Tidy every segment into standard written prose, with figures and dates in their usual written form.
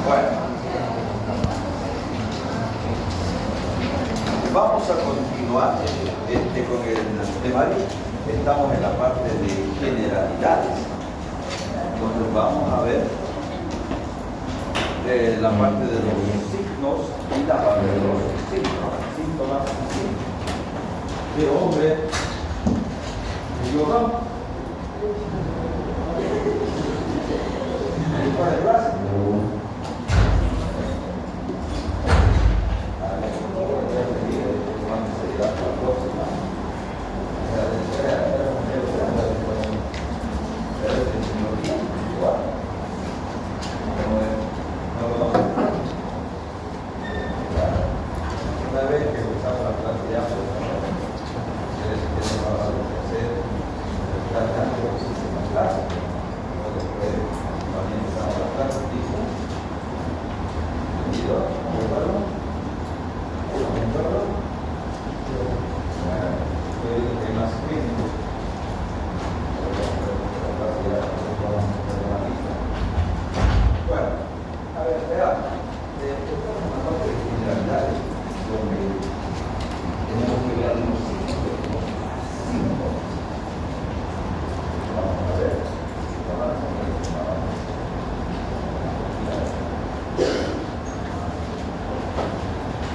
Bueno, vamos a continuar con el temario. Estamos en la parte de generalidades. Entonces vamos a ver la parte de los signos y la parte de los síntomas de hombre y hogar. ¿Cuál es el básico?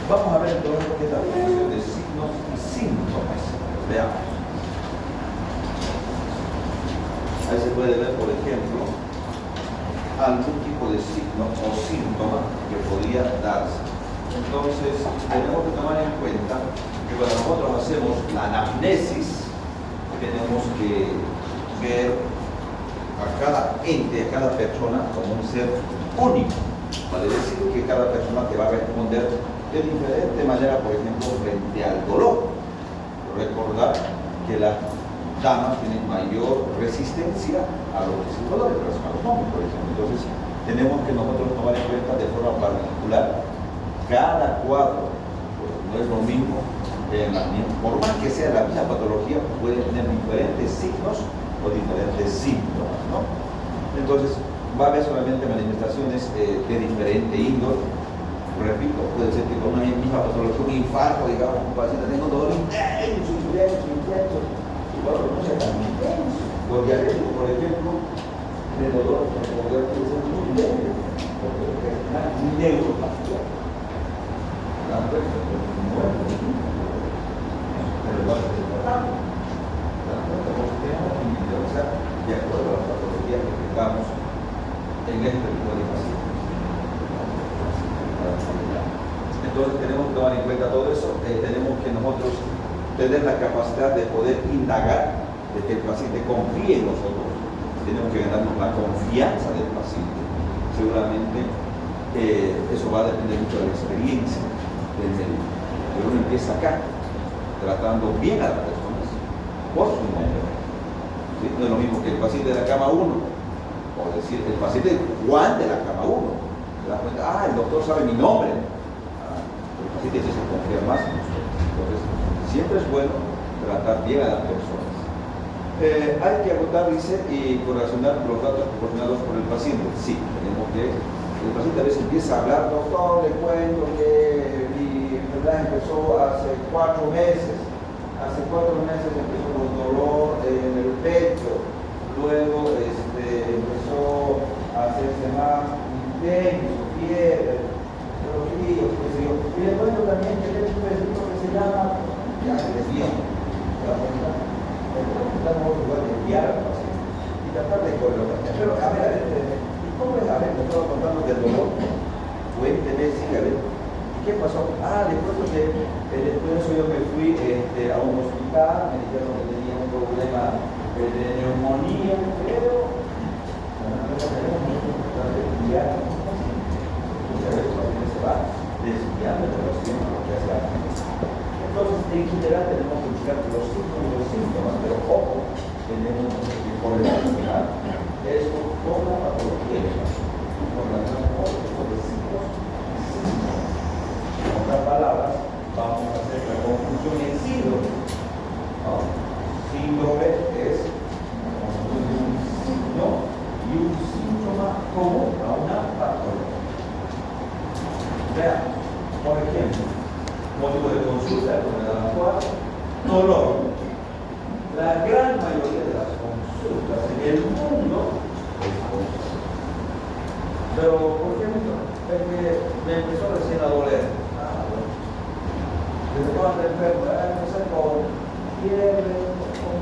Vamos a ver entonces esta definición de signos y síntomas. Veamos. Ahí se puede ver, por ejemplo, algún tipo de signo o síntoma que podría darse. Entonces, tenemos que tomar en cuenta que cuando nosotros hacemos la anamnesis, tenemos que ver a cada ente, a cada persona como un ser único. Vale decir que cada persona te va a responder de diferente manera, por ejemplo, frente al dolor. Recordar que las damas tienen mayor resistencia a los dolores, a los hombres, por ejemplo. Entonces, tenemos que nosotros tomar en cuenta de forma particular cada cuadro. Pues, no es lo mismo, por más que sea la misma patología, puede tener diferentes signos o diferentes síntomas, ¿no? Entonces, va a haber solamente manifestaciones de diferente índole. Repito, puede ser que con una misma patología, un infarto, digamos, un paciente tenga un dolor intenso, y bueno, no sea tan intenso. Los diabéticos, por ejemplo, el dolor puede ser muy leve, porque es una neuropatía. La fuerza es muy buena, pero igual es importante. La fuerza porque tenemos que individualizar de acuerdo a las patologías que tengamos en este tipo de pacientes. Entonces tenemos que tomar en cuenta todo eso, tenemos que nosotros tener la capacidad de poder indagar, de que el paciente confíe en nosotros, tenemos que ganarnos la confianza del paciente. Seguramente eso va a depender mucho de la experiencia del médico, pero uno empieza acá, tratando bien a las personas por su nombre. ¿Sí? No es lo mismo que el paciente de la cama 1, o decir el paciente Juan de la cama 1. Te das cuenta, el doctor sabe mi nombre. El paciente se confía más en nosotros. Entonces, siempre es bueno tratar bien a las personas. Hay que agotar, dice, y correlacionar los datos proporcionados por el paciente. Sí, tenemos que. El paciente a veces empieza a hablar, doctor, le cuento que mi enfermedad empezó hace 4 meses. Hace 4 meses empezó con dolor en el pecho. Luego empezó a hacerse más intenso, fiebre, los fríos, qué sé yo. Y le cuento también que tiene un perrito que se llama, ya le bien, estamos igual de enviar al paciente y tratar de correlacionar. Pero a ver, ¿y cómo es? A ver, me estaba contando del dolor. Cuénteme, sí, a ver. ¿Y qué pasó? Le cuento que después de eso yo me fui a un hospital, me dijeron que tenía un problema de neumonía, pero tenemos mucho que enviar. Muchas veces la gente se va desviando de los temas, lo que hace la gente. Entonces, en general tenemos que buscar los signos y los síntomas, pero ojo, tenemos que correlacionar esto con la patología del paciente, correlacionar con los signos y síntomas. En otras palabras, vamos a hacer la confusión en síndrome. Síndrome es un signo y un síntoma común a una patología. Vean, por ejemplo, motivo de consulta de enfermedad actual, dolor. La gran mayoría de las consultas en el mundo es dolor. Pero, ¿por qué no? Es que me empezó recién a doler. Bueno. Desde cuando enfermo, empecé con fiebre, con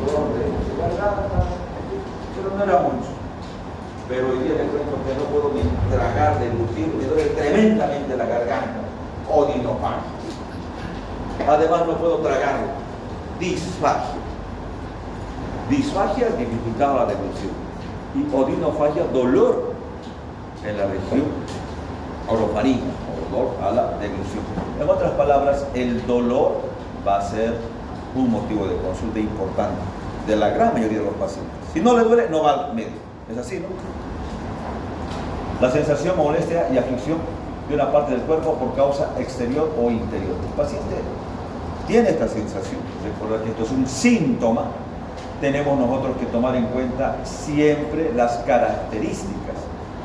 dolor de garganta, pero no era mucho. Pero hoy día les cuento que no puedo ni tragar, deglutir, me duele tremendamente la garganta. Odinofagia. Además no puedo tragar. Disfagia. Disfagia dificultaba la deglución. Y odinofagia, dolor en la región orofaringe, o dolor a la deglución. En otras palabras, el dolor va a ser un motivo de consulta importante de la gran mayoría de los pacientes. Si no le duele, no va al médico. Es así, ¿no? La sensación, molestia y aflicción de una parte del cuerpo por causa exterior o interior. El paciente tiene esta sensación. Recuerda que esto es un síntoma. Tenemos nosotros que tomar en cuenta siempre las características,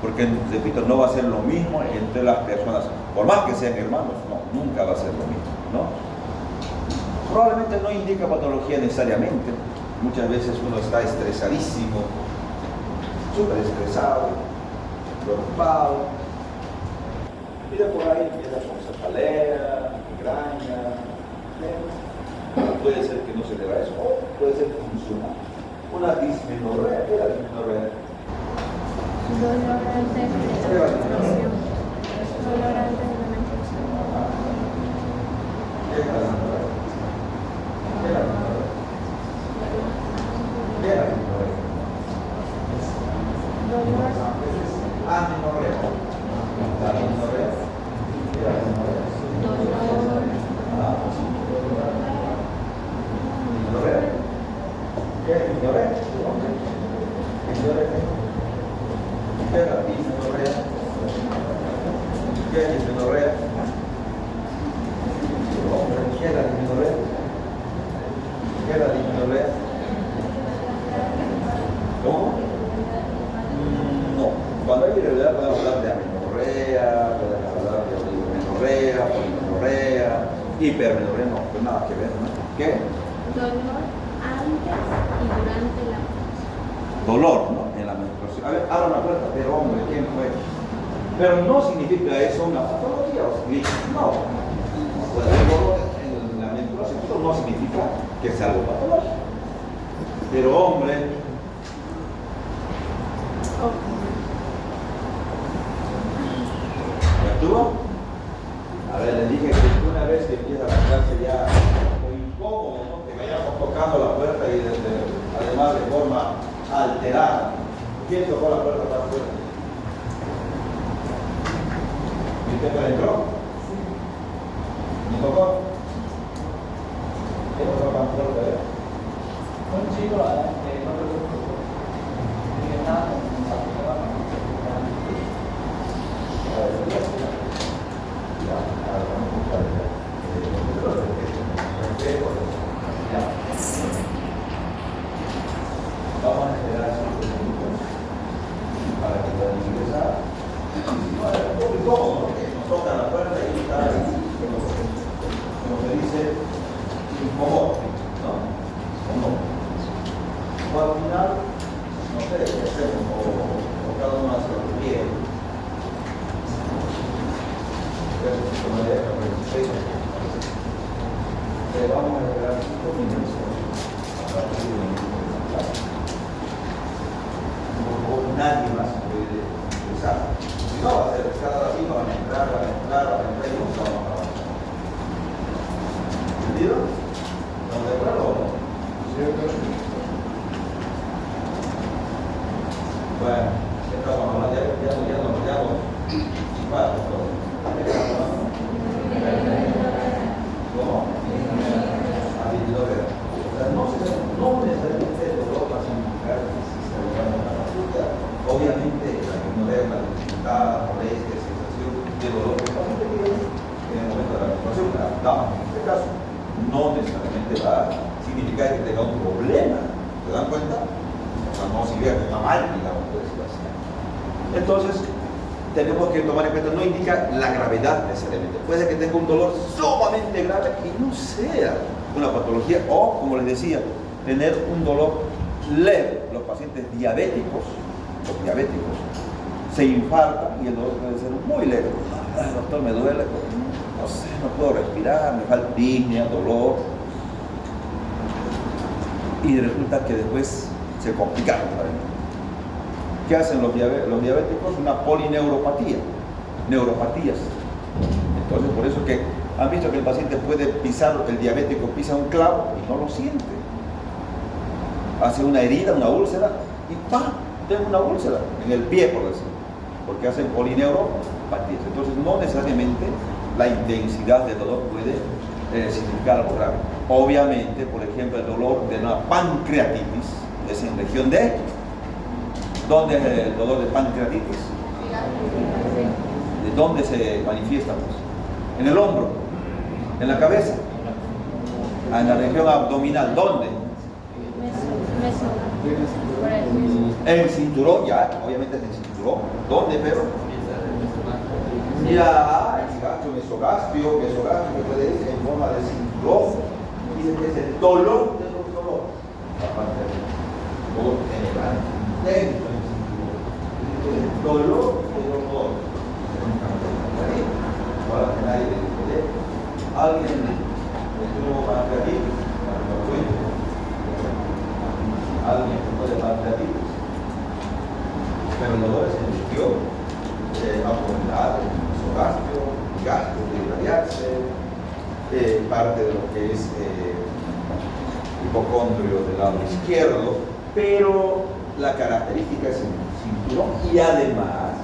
porque, repito, no va a ser lo mismo entre las personas, por más que sean hermanos, no, nunca va a ser lo mismo, ¿no? Probablemente no indica patología necesariamente. Muchas veces uno está estresadísimo, súper estresado, preocupado, y de por ahí empieza con cefalea, migraña, puede ser que no se deba a eso, o puede ser funcional. Una dismenorrea, ¿qué es la dismenorrea? Dolor antes de la menstruación. Dolor antes de la menstruación. ¿Qué es la dismenorrea? ¿Qué es la dismenorrea? ¿Qué es la dismenorrea? Dolor. Amenorrea. ¿La dismenorrea? ¿Qué es la dismenorrea? Dolor. ¿Dismenorrea? ¿Qué es dismenorrea? ¿Dismenorrea? ¿Qué es la dismenorrea? ¿Qué es dismenorrea? ¿Qué es la dismenorrea? ¿Qué es la dismenorrea? ¿Cómo? No. Cuando hay irregularidad podemos hablar de amenorrea, podemos hablar de oligomenorrea, polimenorrea, hipermenorrea, no, pues nada que ver, ¿no? ¿Qué? Dolor antes y durante la menstruación. Dolor, ¿no? En la menstruación. A ver, abra una puerta, pero hombre, ¿quién fue? Pero no significa eso una patología, o sea, no. Pues el dolor en la menstruación no significa que sea algo patológico. Pero hombre, ¿me estuvo? A ver, le dije que una vez que empieza a pasarse ya incómodo, ¿no? Que vayamos tocando la puerta y además de forma alterada. ¿Quién tocó la puerta para afuera? ¿Y usted penetró? ¿Me tocó? ¿Quién tocó la puerta? Un chico, no te preocupes. Y nada, Vamos a esperar 5 minutos para que puedan ingresar. No, es un poco incómodo, ¿no? Que nos tocan la puerta y está, como se dice, incomodo, ¿no? O al final, no sé qué hacemos, o cada uno hace lo que quiere. Vamos a esperar 5 minutos a partir de nadie más puede empezar. Si no, va a ser cada ratito, van a entrar y nunca vamos a acabar. ¿Entendido? ¿Estamos de acuerdo o no? Bueno, estamos hablando ya bueno, ¿cómo? No necesariamente el dolor va a significar que existe una consulta. Obviamente, la ignorancia, la dificultad, la molestia, la sensación de dolor que el paciente tiene en el momento de la menstruación, la dama en este caso, no necesariamente va a significar que tenga un problema. ¿Se dan cuenta? O sea, no significa que está mal, digamos, por decirlo así. Entonces, tenemos que tomar en cuenta, no indica la gravedad necesariamente. Puede que tenga un dolor sumamente grave y no sea una patología, o, como les decía, tener un dolor leve. Los pacientes diabéticos, se infartan y el dolor puede ser muy leve. Doctor, me duele, no sé, no puedo respirar, me falta disnea, dolor. Y resulta que después se complicaron para mí. ¿Qué hacen los diabéticos? Una polineuropatía, neuropatías. Entonces, por eso que han visto que el paciente puede pisar, el diabético pisa un clavo y no lo siente. Hace una herida, una úlcera y ¡pam! Tengo una úlcera en el pie, por decir, porque hacen polineuropatías. Entonces, no necesariamente la intensidad del dolor puede significar algo grave. Obviamente, por ejemplo, el dolor de una pancreatitis es en región de... ¿Dónde es el dolor de pancreatitis? ¿De dónde se manifiesta? Pues? En el hombro, en la cabeza, en la región abdominal. ¿Dónde? En el cinturón, ya, obviamente es en el cinturón. ¿Dónde, pero? Ya, el gasto mesogastrio que puede ir en forma de cinturón. Dice que es el dolor de los dolores. La parte del dolor general. Dentro del cinturón. El dolor de los dolores. Para que nadie le diga, alguien estuvo pancreatitis, alguien estuvo de pancreatitis, pero el dolor es en el sitio abdominal, mesogastrio, gastro de irradiarse, parte de lo que es hipocondrio del lado izquierdo, pero la característica es en el cinturón y además,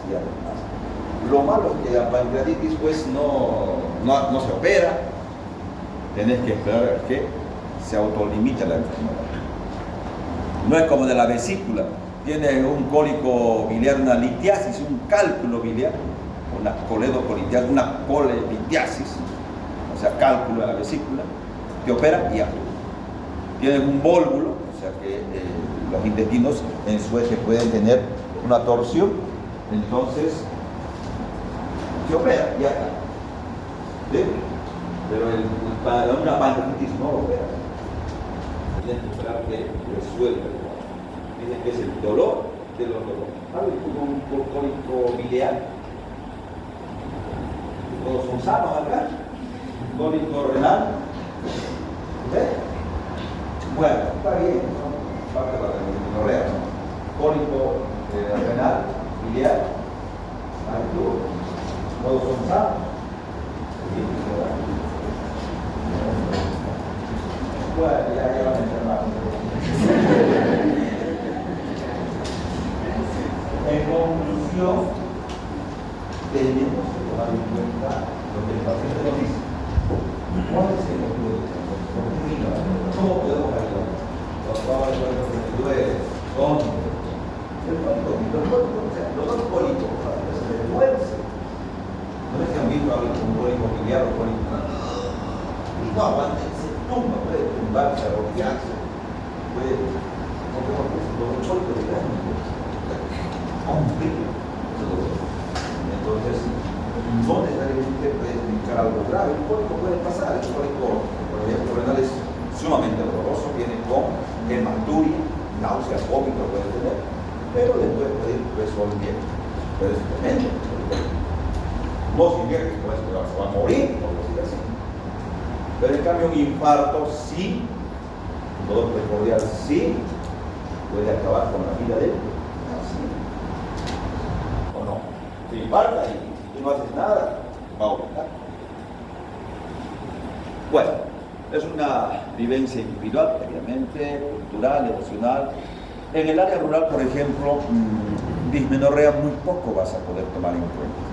lo malo es que la pancreatitis pues no se opera, tenés que esperar a que se autolimite la enfermedad. No es como de la vesícula, tiene un cólico biliar, una litiasis, un cálculo biliar, una coledocolitiasis, una colelitiasis, o sea, cálculo de la vesícula, te opera y ya. Tienen un vólvulo, o sea que los intestinos en su eje pueden tener una torsión, entonces se opera, ya está. ¿Sí? Pero para una pancreatitis no lo opera. Tienes que esperar que resuelva. Dicen que es el dolor de los dolores. ¿Sabes? Como un cólico biliar. Todos son sanos acá. Cólico renal. ¿Sí? Bueno, está bien, son parte de la menorrea, ¿no? Cólico renal, biliar. Ahí tú. Todos son sanos. Bueno, ya van a enfermar. En conclusión, tenemos que tomar en cuenta lo que el paciente nos dice. ¿Cuál es el motivo de esto? ¿Por qué vino? ¿Cómo podemos ayudar? Doctor, el cuerpo que me duele. ¿Dónde? El cuerpo, o sea, los dos cólicos, se le duerce. No es que han visto a un cólico biliar o cólico. Y no aguanta, se tumba, puede tumbarse, arrodillarse, puede. Porque los cólicos biliar complican. Entonces, no necesariamente puede indicar algo grave. El cólico puede pasar, el cólico, por ejemplo, renal es sumamente doloroso, viene con hematuria, náuseas, vómitos puede tener, pero después puede ir resolviendo. Pero es tremendo. No significa que se va a morir, por decir así. Pero en cambio un infarto sí, un dolor primordial sí, puede acabar con la vida de él. Así. ¿O no? Se infarta y si tú no haces nada, va a aumentar. Bueno, es una vivencia individual, obviamente, cultural, emocional. En el área rural, por ejemplo, dismenorrea muy poco vas a poder tomar en cuenta.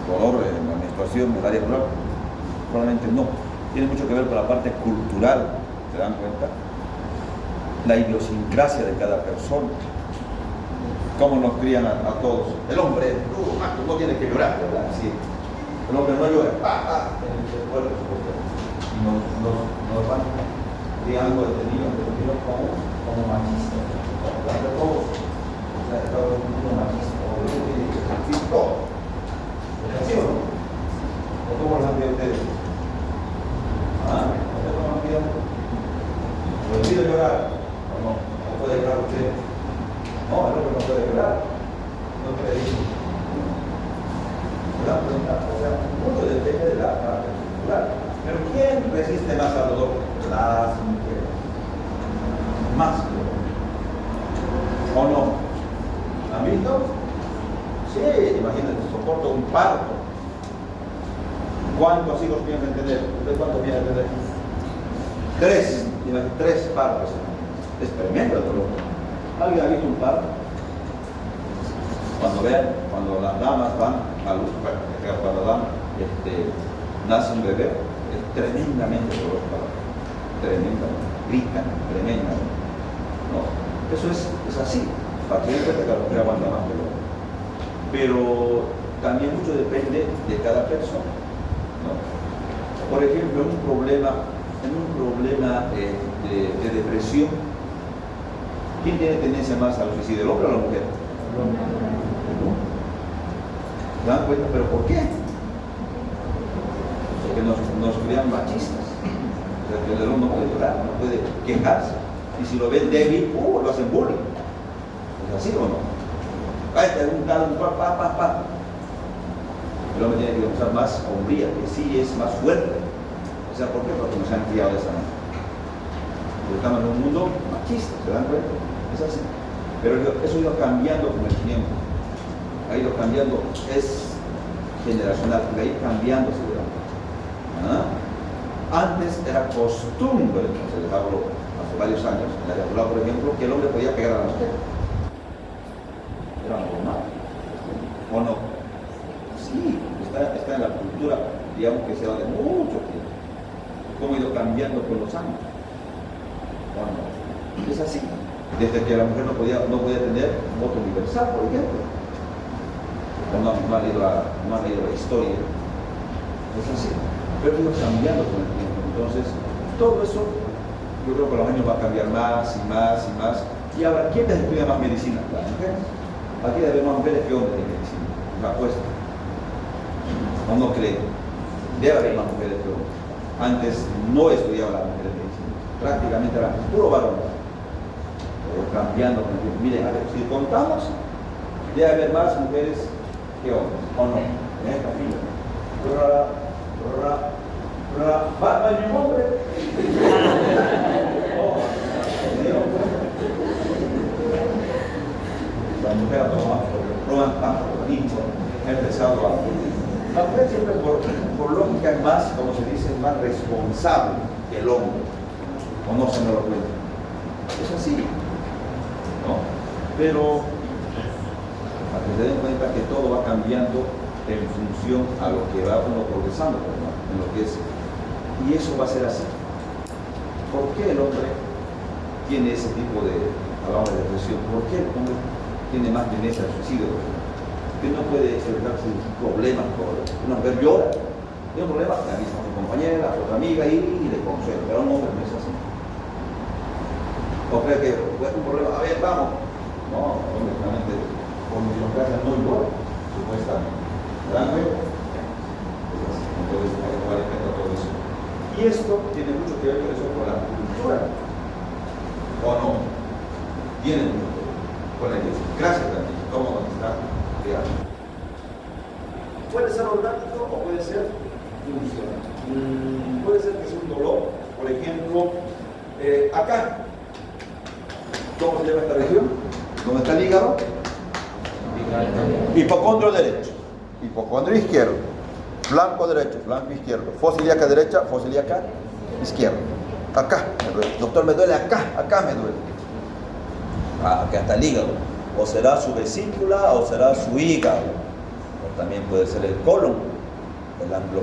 Dolor en la menstruación en el área rural, probablemente no. Tiene mucho que ver con la parte cultural, ¿se dan cuenta? La idiosincrasia de cada persona. Cómo nos crían a todos. El hombre, macho, no tiene que llorar, ¿verdad? Sí. El hombre no llora, en el cuerpo. Y nos van criando desde niños como machistas. Todos. O sea, todo el mundo machista. Sí, todo. ¿Es así o no? ¿O cómo lo han pedido ustedes? ¿Ah? ¿Cómo lo han pedido? ¿Lo olvido llorar? ¿O no? ¿No puede llorar usted? No, el hombre no puede llorar. No puede ir. ¿Se dan cuenta? O sea, mucho depende de la parte cultural. Pero ¿quién resiste más al dolor? Las mujeres. Más. ¿O no? ¿Han visto? Sí, imagínense, soporto un parto. ¿Cuántos hijos piensan tener? ¿Usted cuántos piensan tener? 3. Imagínense, 3 partos. Es tremendo el dolor. ¿Alguien ha visto un parto? Cuando vean, cuando las damas van a luz, cuando nace un bebé, es tremendamente doloroso. Tremendamente. Gritan, tremendamente. No, eso es así. Para que la mujer aguanta más dolor. Pero también mucho depende de cada persona, ¿no? Por ejemplo, en un problema de depresión, ¿quién tiene tendencia más al suicidio, el hombre o la mujer? ¿Se dan cuenta? ¿Pero por qué? Porque nos crean machistas. O sea, que el hombre no puede llorar, no puede quejarse. Y si lo ven débil, lo hacen bullying. ¿Es así o no? Ahí te un pa. El hombre tiene que usar más hombría, que sí es más fuerte. O sea, ¿por qué? Porque nos han criado de esa manera. Porque estamos en un mundo machista, ¿se dan cuenta? Es así. Pero eso ha ido cambiando con el tiempo. Ha ido cambiando, es generacional, ha ido cambiando seguramente. Antes era costumbre, se les hablo hace varios años, en la de Abdullah, por ejemplo, que el hombre podía pegar a la mujer. Era normal. ¿O no? Sí, está en la cultura, digamos que se va de mucho tiempo. ¿Cómo ha ido cambiando con los años? ¿O no? Es así. Desde que la mujer no podía tener voto universal, por ejemplo. O no ha leído la historia. Es así. Pero ha ido cambiando con el tiempo. Entonces, todo eso, yo creo que con los años va a cambiar más y más y más. Y ahora, ¿quién les estudia más medicina? Las mujeres. Aquí debe haber más mujeres que hombres en medicina. La apuesta. ¿O no creen? Debe haber más mujeres que hombres. Antes no estudiaban las mujeres medicina. Prácticamente eran puro varones. Cambiando con el tiempo. Miren, a ver, si contamos, debe haber más mujeres que hombres. ¿O no? En esta fila. ¿Va mi hombre? La mujer roban tanto organismo, ha empezado a... La mujer siempre por lógica es más, como se dice, más responsable que el hombre. O no se me lo cuenta. Es así, ¿no? Pero para que se den cuenta que todo va cambiando en función a lo que va uno progresando, ¿no? En lo que es. Y eso va a ser así. ¿Por qué el hombre tiene ese tipo de, hablamos de depresión? ¿Por qué el hombre tiene más tendencia al suicidio? Que no puede expresar sus problemas por una mujer llora, tiene un problema, le avisa a su compañera, a su otra amiga y le consuela, pero un hombre no es así. O cree que es un problema, a ver, vamos. No, hombre, realmente, por mi democracia no llora, supuestamente. ¿Dan cuenta? Entonces, hay que tomar en cuenta todo eso. Y esto tiene mucho que ver con eso, con la cultura. ¿O no? Tiene mucho que ver con la iglesia. Gracias, Dani. ¿Cómo está? Puede ser orgánico o puede ser funcional. Puede ser que sea un dolor, por ejemplo, acá. ¿Cómo se llama esta región? ¿Dónde está el hígado? Hipocondrio derecho, hipocondrio izquierdo, flanco derecho, flanco izquierdo, fosa ilíaca derecha, fosa ilíaca izquierda. Acá me duele. Doctor, me duele acá me duele. Acá está el hígado. O será su vesícula o será su hígado. O también puede ser el colon, el ángulo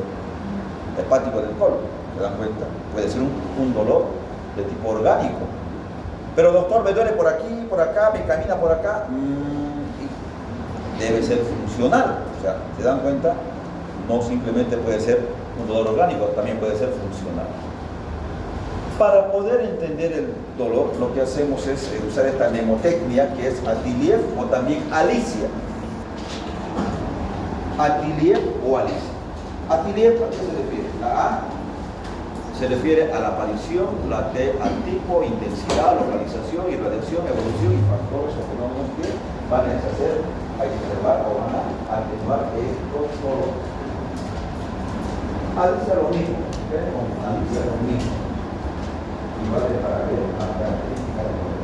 hepático del colon. ¿Se dan cuenta? Puede ser un dolor de tipo orgánico. Pero doctor, me duele por aquí, por acá, me camina por acá. Debe ser funcional. O sea, ¿se dan cuenta? No simplemente puede ser un dolor orgánico, también puede ser funcional. Para poder entender el dolor, lo que hacemos es usar esta mnemotecnia que es Atiliev o también Alicia. Atiliep o Alice. Atiliep, ¿a qué se refiere? La A se refiere a la aparición, la T al tipo, intensidad, localización, irradiación, evolución y factores o fenómenos que van a hacer, hay que observar o van a atenuar esto solo. Alice es lo mismo, Alice es lo mismo. Igual de para ver la característica del poder.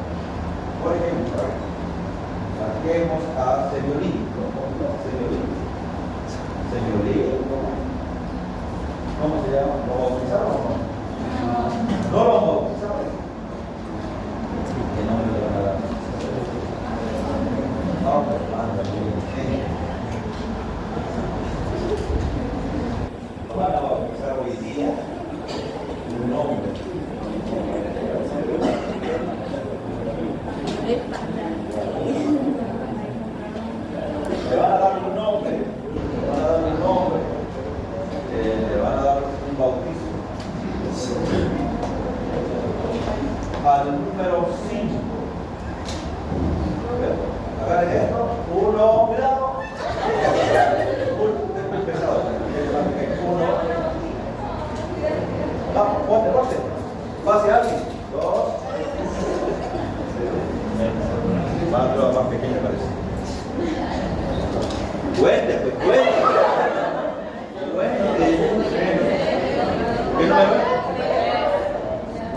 Por ejemplo, saquemos a Semiolín. Semiolín, ¿cómo se llama? ¿Lo bautizaron o no? No lo bautizaron. ¿Qué nombre le van a dar? No, pero anda bien. Lo van a bautizar hoy día un nombre. Le van a dar un nombre. Le van a dar un bautismo. Al número 5. Agarren esto. Uno, cuidado. Uno. Vamos, ponte. Pase alguien. 2. 4, más pequeña parece. Cuente. ¿Qué número?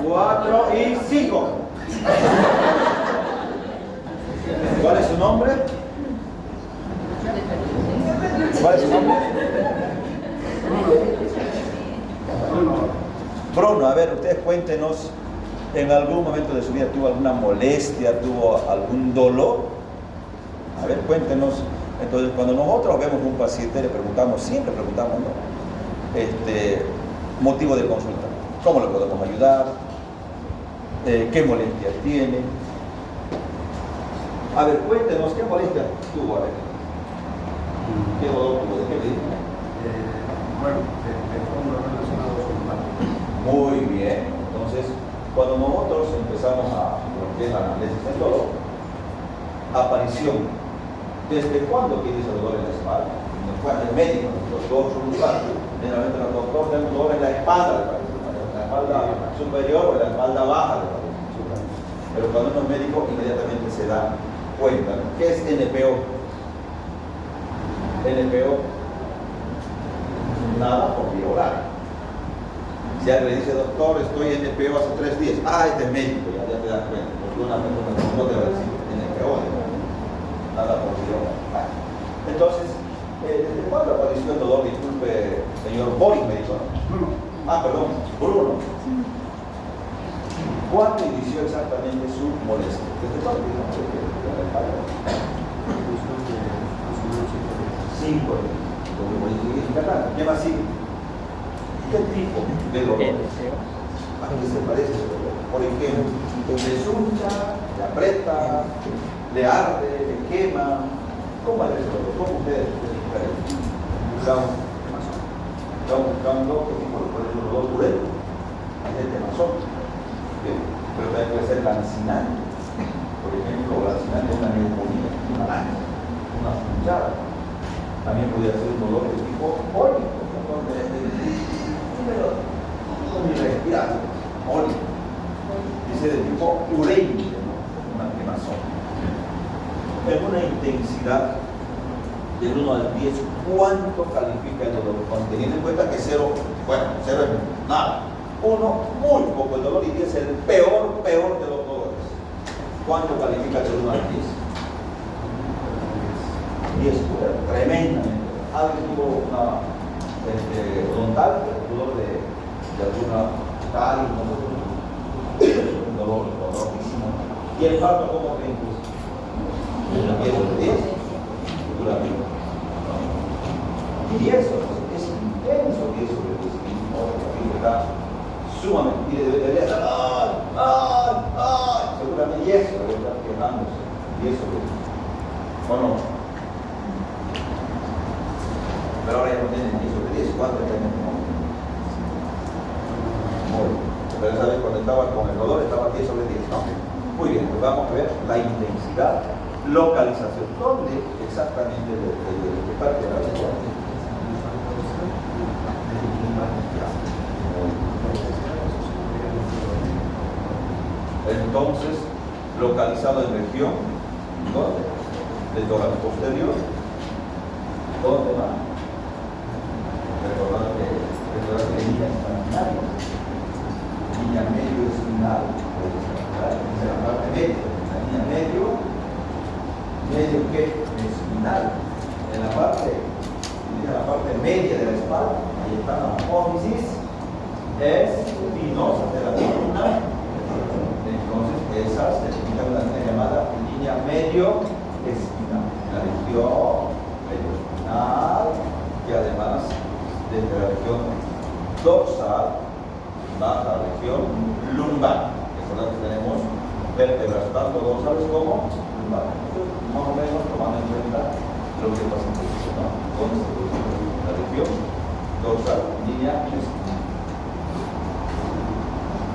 4 y 5. ¿Cuál es su nombre? Bruno, a ver, ustedes cuéntenos, ¿en algún momento de su vida tuvo alguna molestia, tuvo algún dolor? A ver, cuéntenos. Entonces, cuando nosotros vemos un paciente, le preguntamos, siempre preguntamos, ¿no? Motivo de consulta. ¿Cómo le podemos ayudar? ¿Qué molestias tiene? A ver, cuéntenos, ¿qué molestias tuvo? A ver. ¿Qué dolor tuvo? ¿De qué me dijo? De fondo relacionado con el mal. Muy bien. Entonces, cuando nosotros empezamos a lo que es la análisis del dolor, aparición. ¿Desde cuándo tiene ese dolor en la espalda? El médico, los dos usuarios, generalmente los doctores tienen dolor en la espalda, la espalda superior o la espalda baja. Pero cuando uno es médico, inmediatamente se da cuenta. ¿Qué es NPO? NPO, nada por vía oral. Si alguien le dice, doctor, estoy en NPO hace 3 días, este es médico, ya te das cuenta, porque una persona no te va a decir NPO, nada por vía oral. Entonces, ¿desde cuándo apareció el dolor? Disculpe, señor Boris, me dijo. Perdón, Bruno. ¿Cuándo inició exactamente su molestia? ¿Desde cuándo inició su molestia? 5 años. ¿Qué más sigue? ¿Qué tipo de dolor? ¿A qué se parece ese dolor? Por ejemplo, le suncha, le aprieta, le arde, le quema. ¿Cómo es ese dolor? ¿Cómo ustedes buscando qué tipo de dolor purero? Es el temazón. Pero también puede ser lancinante. Por ejemplo, lancinante es una neumonía, una araña, una punchada. También podría ser un dolor de tipo ólico, irrespirable, ólico. Dice de tipo urémico, una quemazón. En una intensidad del 1 al 10, ¿cuánto califica el dolor? Teniendo en cuenta que 0, es nada. 1, muy poco el dolor, y 10 es el peor de los dolores. ¿Cuánto califica del 1 al 10? 10, tremendamente. Alguien tuvo una frontal, el dolor de alguna caries, un dolor dolorosísimo. ¿Y el parto cómo creen? 10 sobre 10. 10 es intenso, 10 sobre 10. Está sumamente, y debería estar, seguramente 10 debería estar quemándose, 10 sobre 10. ¿O no? Pero ahora ya no tienen 10 sobre 10, ¿cuánto tienen? Muy bien. Pero esa vez cuando estaba con el dolor estaba 10 sobre 10, ¿no? Muy bien, pues vamos a ver la intensidad localización. ¿Dónde exactamente de qué parte de la lengua? Entonces, localizado en región, ¿dónde? Del tórax posterior. ¿Dónde va? Recordad que línea espinaria. Línea medio espinal. Esa es la parte media. La línea medio que espinal. En la parte media de la espalda, ahí está la apófisis espinosa de la columna. Entonces, esa se define una línea llamada línea medio espinal. La región medio espinal, y además desde la región dorsal baja la región lumbar. Recordad que tenemos vértebras tanto dorsales como lumbares. Más o menos tomando en cuenta lo que pasa en el ¿no? La región dorsal, línea espinal.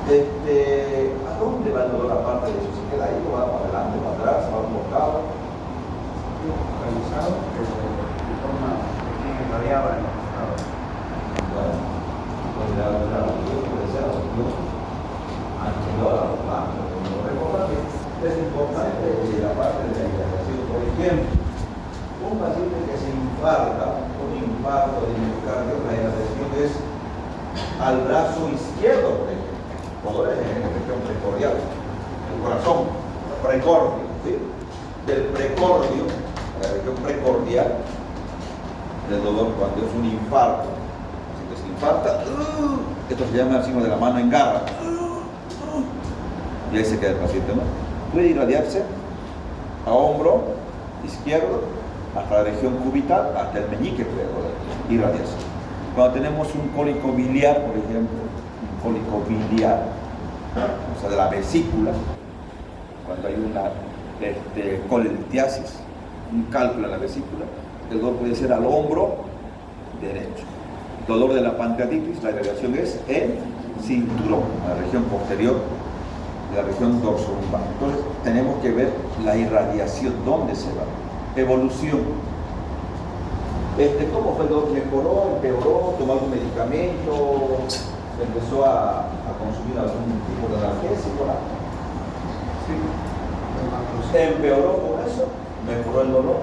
¿A dónde va el dolor aparte de eso? ¿Se queda ahí o va para adelante, para atrás, va a un costado? Realizado de forma pequeña y variable en los costados. Bueno, puede ser a la región anterior a los blancos. Es importante la parte de la irradiación. Por ejemplo, un paciente que se infarta, un infarto de miocardio, la irradiación es al brazo izquierdo, por ejemplo. Dolores en la región precordial, el corazón, precordio, ¿sí? Del precordio, la región precordial, el dolor cuando es un infarto. Si se infarta, esto se llama el signo de la mano en garra, y ahí se queda el paciente, ¿no? Puede irradiarse a hombro izquierdo, hasta la región cubital, hasta el meñique puede irradiarse. Cuando tenemos un cólico biliar, por ejemplo, cólico biliar, o sea, de la vesícula, cuando hay una colitiasis, un cálculo en la vesícula, el dolor puede ser al hombro derecho. El dolor de la pancreatitis, la irradiación es en cinturón, en la región posterior de la región dorsolumbar. Entonces, tenemos que ver la irradiación, dónde se va. Evolución. ¿Cómo fue el dolor? ¿Mejoró? ¿Empeoró? ¿Tomó algún medicamento? ¿Empezó a consumir algún tipo de analgésico? Sí. ¿Empeoró con eso? ¿Mejoró el dolor?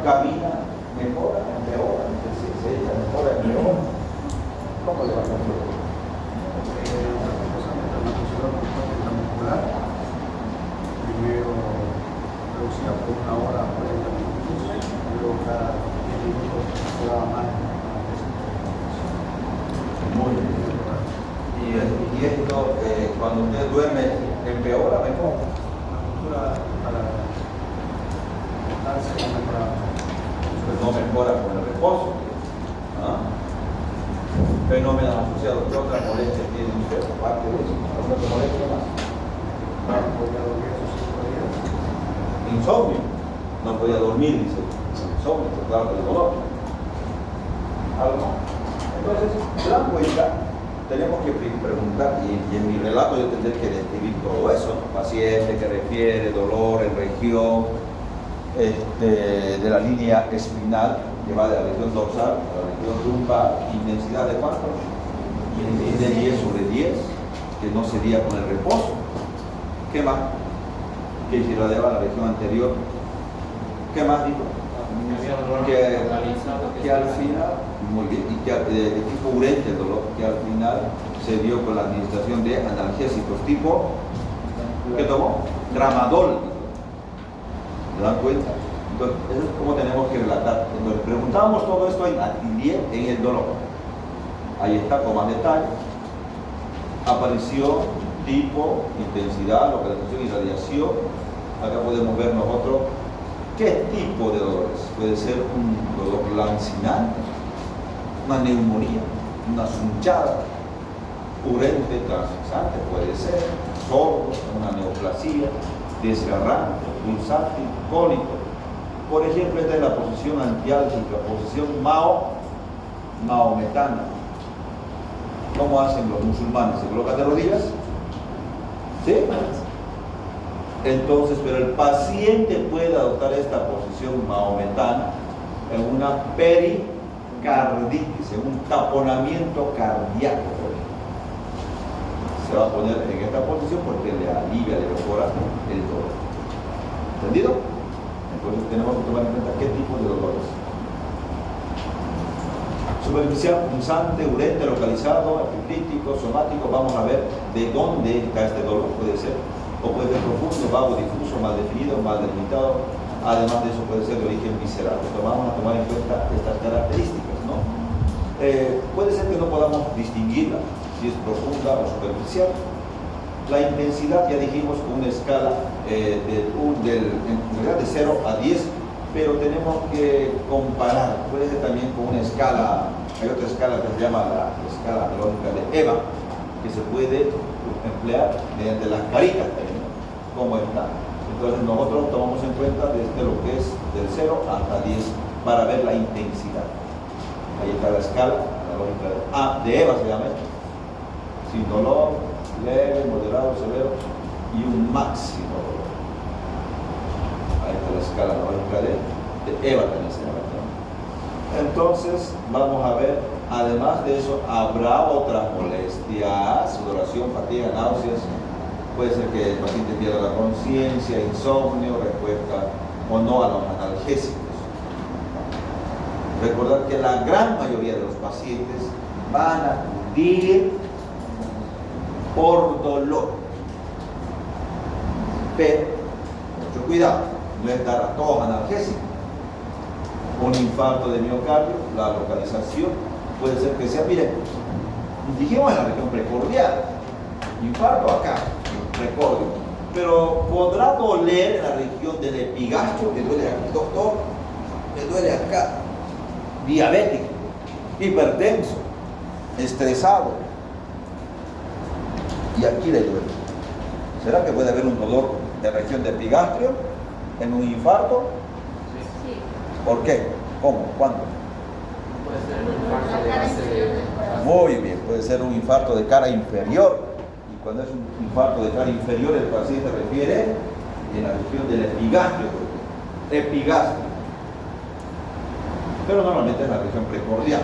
¿Camina? ¿Mejora? ¿Empeora? ¿Se echa? ¿Mejora? ¿Empeora? ¿Cómo le va a hacer? Primero reducía por 1 hora a 40 minutos, y luego cada 10 minutos daba más. Muy bien. Y esto, cuando usted duerme, ¿empeora? ¿Mejora? La postura para estarse no mejoraba. Pues no mejora con el reposo. ¿Ah? Fenómenos asociados. ¿Qué otra molestia tiene usted? Aparte de eso, ¿alguna otra molestia más? No podía dormir esos 5 días. Insomnio. No podía dormir, dice. Insomnio, pues claro, el dolor. Algo más. Entonces, se dan cuenta, tenemos que preguntar, y en mi relato yo tendré que describir todo eso, ¿no? Paciente que refiere dolor en región de la línea espinal, que va de la región dorsal a la región lumbar, intensidad de cuánto? De 10 sobre 10, que no sería con el reposo. ¿Qué más? Que se irradiaba la región anterior. ¿Qué más dijo? Que al final, muy bien, y que de tipo urente el dolor, que al final se dio con la administración de analgésicos tipo, ¿qué tomó? Tramadol. ¿Se dan cuenta? Entonces, eso es como tenemos que relatar. Entonces, preguntamos todo esto en Atelier en el dolor. Ahí está con más detalle. Aparición, tipo, intensidad, localización y radiación. Acá podemos ver nosotros qué tipo de dolores. Puede ser un dolor lancinante, una neumonía, una sunchada, urente transexante, puede ser, sordo, una neoplasia, desgarrante, pulsátil, cólico. Por ejemplo, esta es la posición antiálgica, posición maometana. ¿Cómo hacen los musulmanes? ¿Se colocan de rodillas? ¿Sí? Entonces, pero el paciente puede adoptar esta posición mahometana en una pericarditis, en un taponamiento cardíaco. Se va a poner en esta posición porque le alivia, le mejora el dolor. ¿Entendido? Entonces tenemos que tomar en cuenta qué tipo de dolores. Superficial, punzante, urente, localizado, epicrítico, somático. Vamos a ver de dónde está este dolor. Puede ser, o puede ser profundo, vago, difuso, mal definido, mal delimitado. Además de eso puede ser de origen visceral. Entonces vamos a tomar en cuenta estas características, ¿no? Puede ser que no podamos distinguirla si es profunda o superficial. La intensidad, ya dijimos, con una escala en realidad de 0 a 10, pero tenemos que comparar. Puede ser también con una escala, hay otra escala que se llama la escala melódica de EVA, que se puede emplear mediante las caritas también, ¿no? Cómo está. Entonces nosotros tomamos en cuenta desde lo que es del 0 hasta 10 para ver la intensidad. Ahí está la escala, la lógica de EVA se llama esto. Sin dolor, leve, moderado, severo y un máximo dolor. Ahí está la escala lógica de EVA también se llama, ¿no? Entonces vamos a ver, además de eso, habrá otras molestias, sudoración, fatiga, náuseas. Puede ser que el paciente pierda la conciencia, insomnio, respuesta o no a los analgésicos. Recordar que la gran mayoría de los pacientes van a acudir por dolor. Pero, mucho cuidado, no es dar a todos analgésicos. Un infarto de miocardio, la localización puede ser que sea, miren, dijimos en la región precordial, infarto acá, precordio, pero podrá doler en la región del epigastrio, que duele aquí, doctor, que duele acá, diabético, hipertenso, estresado, y aquí le duele. ¿Será que puede haber un dolor de región de epigastrio en un infarto? Sí. ¿Por qué? ¿Cómo? ¿Cuándo? Puede ser un infarto de base. Muy bien, puede ser un infarto de cara inferior. Y cuando es un infarto de cara inferior, el paciente refiere en la región del epigastrio. Epigastrio. Pero normalmente es la región precordial.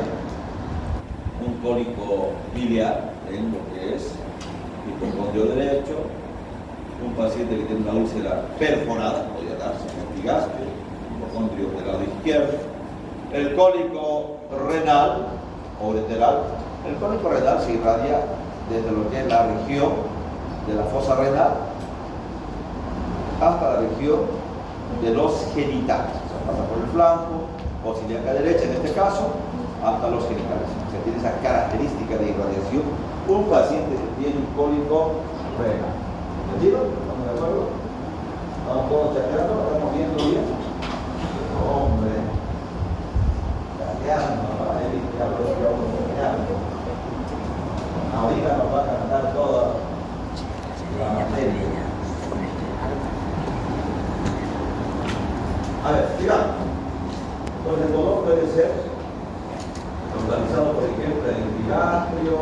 Un cólico biliar en lo que es hipocondrio derecho, un paciente que tiene una úlcera perforada, podría darse en epigastrio, hipocondrio del lado izquierdo, el cólico renal o ureteral. El cólico renal se irradia desde lo que es la región de la fosa renal hasta la región de los genitales, o sea, pasa por el flanco o ilíaca derecha en este caso hasta los genitales. O sea, tiene esa característica de irradiación un paciente que tiene un cólico renal. ¿Entendido? ¿Estamos de acuerdo? ¿Estamos todos chateando? ¿Lo estamos viendo bien? Hombre, chateando, ahorita nos va a cantar toda la materia. A ver, sigamos. Entonces el dolor puede ser localizado, por ejemplo, en el epigastrio,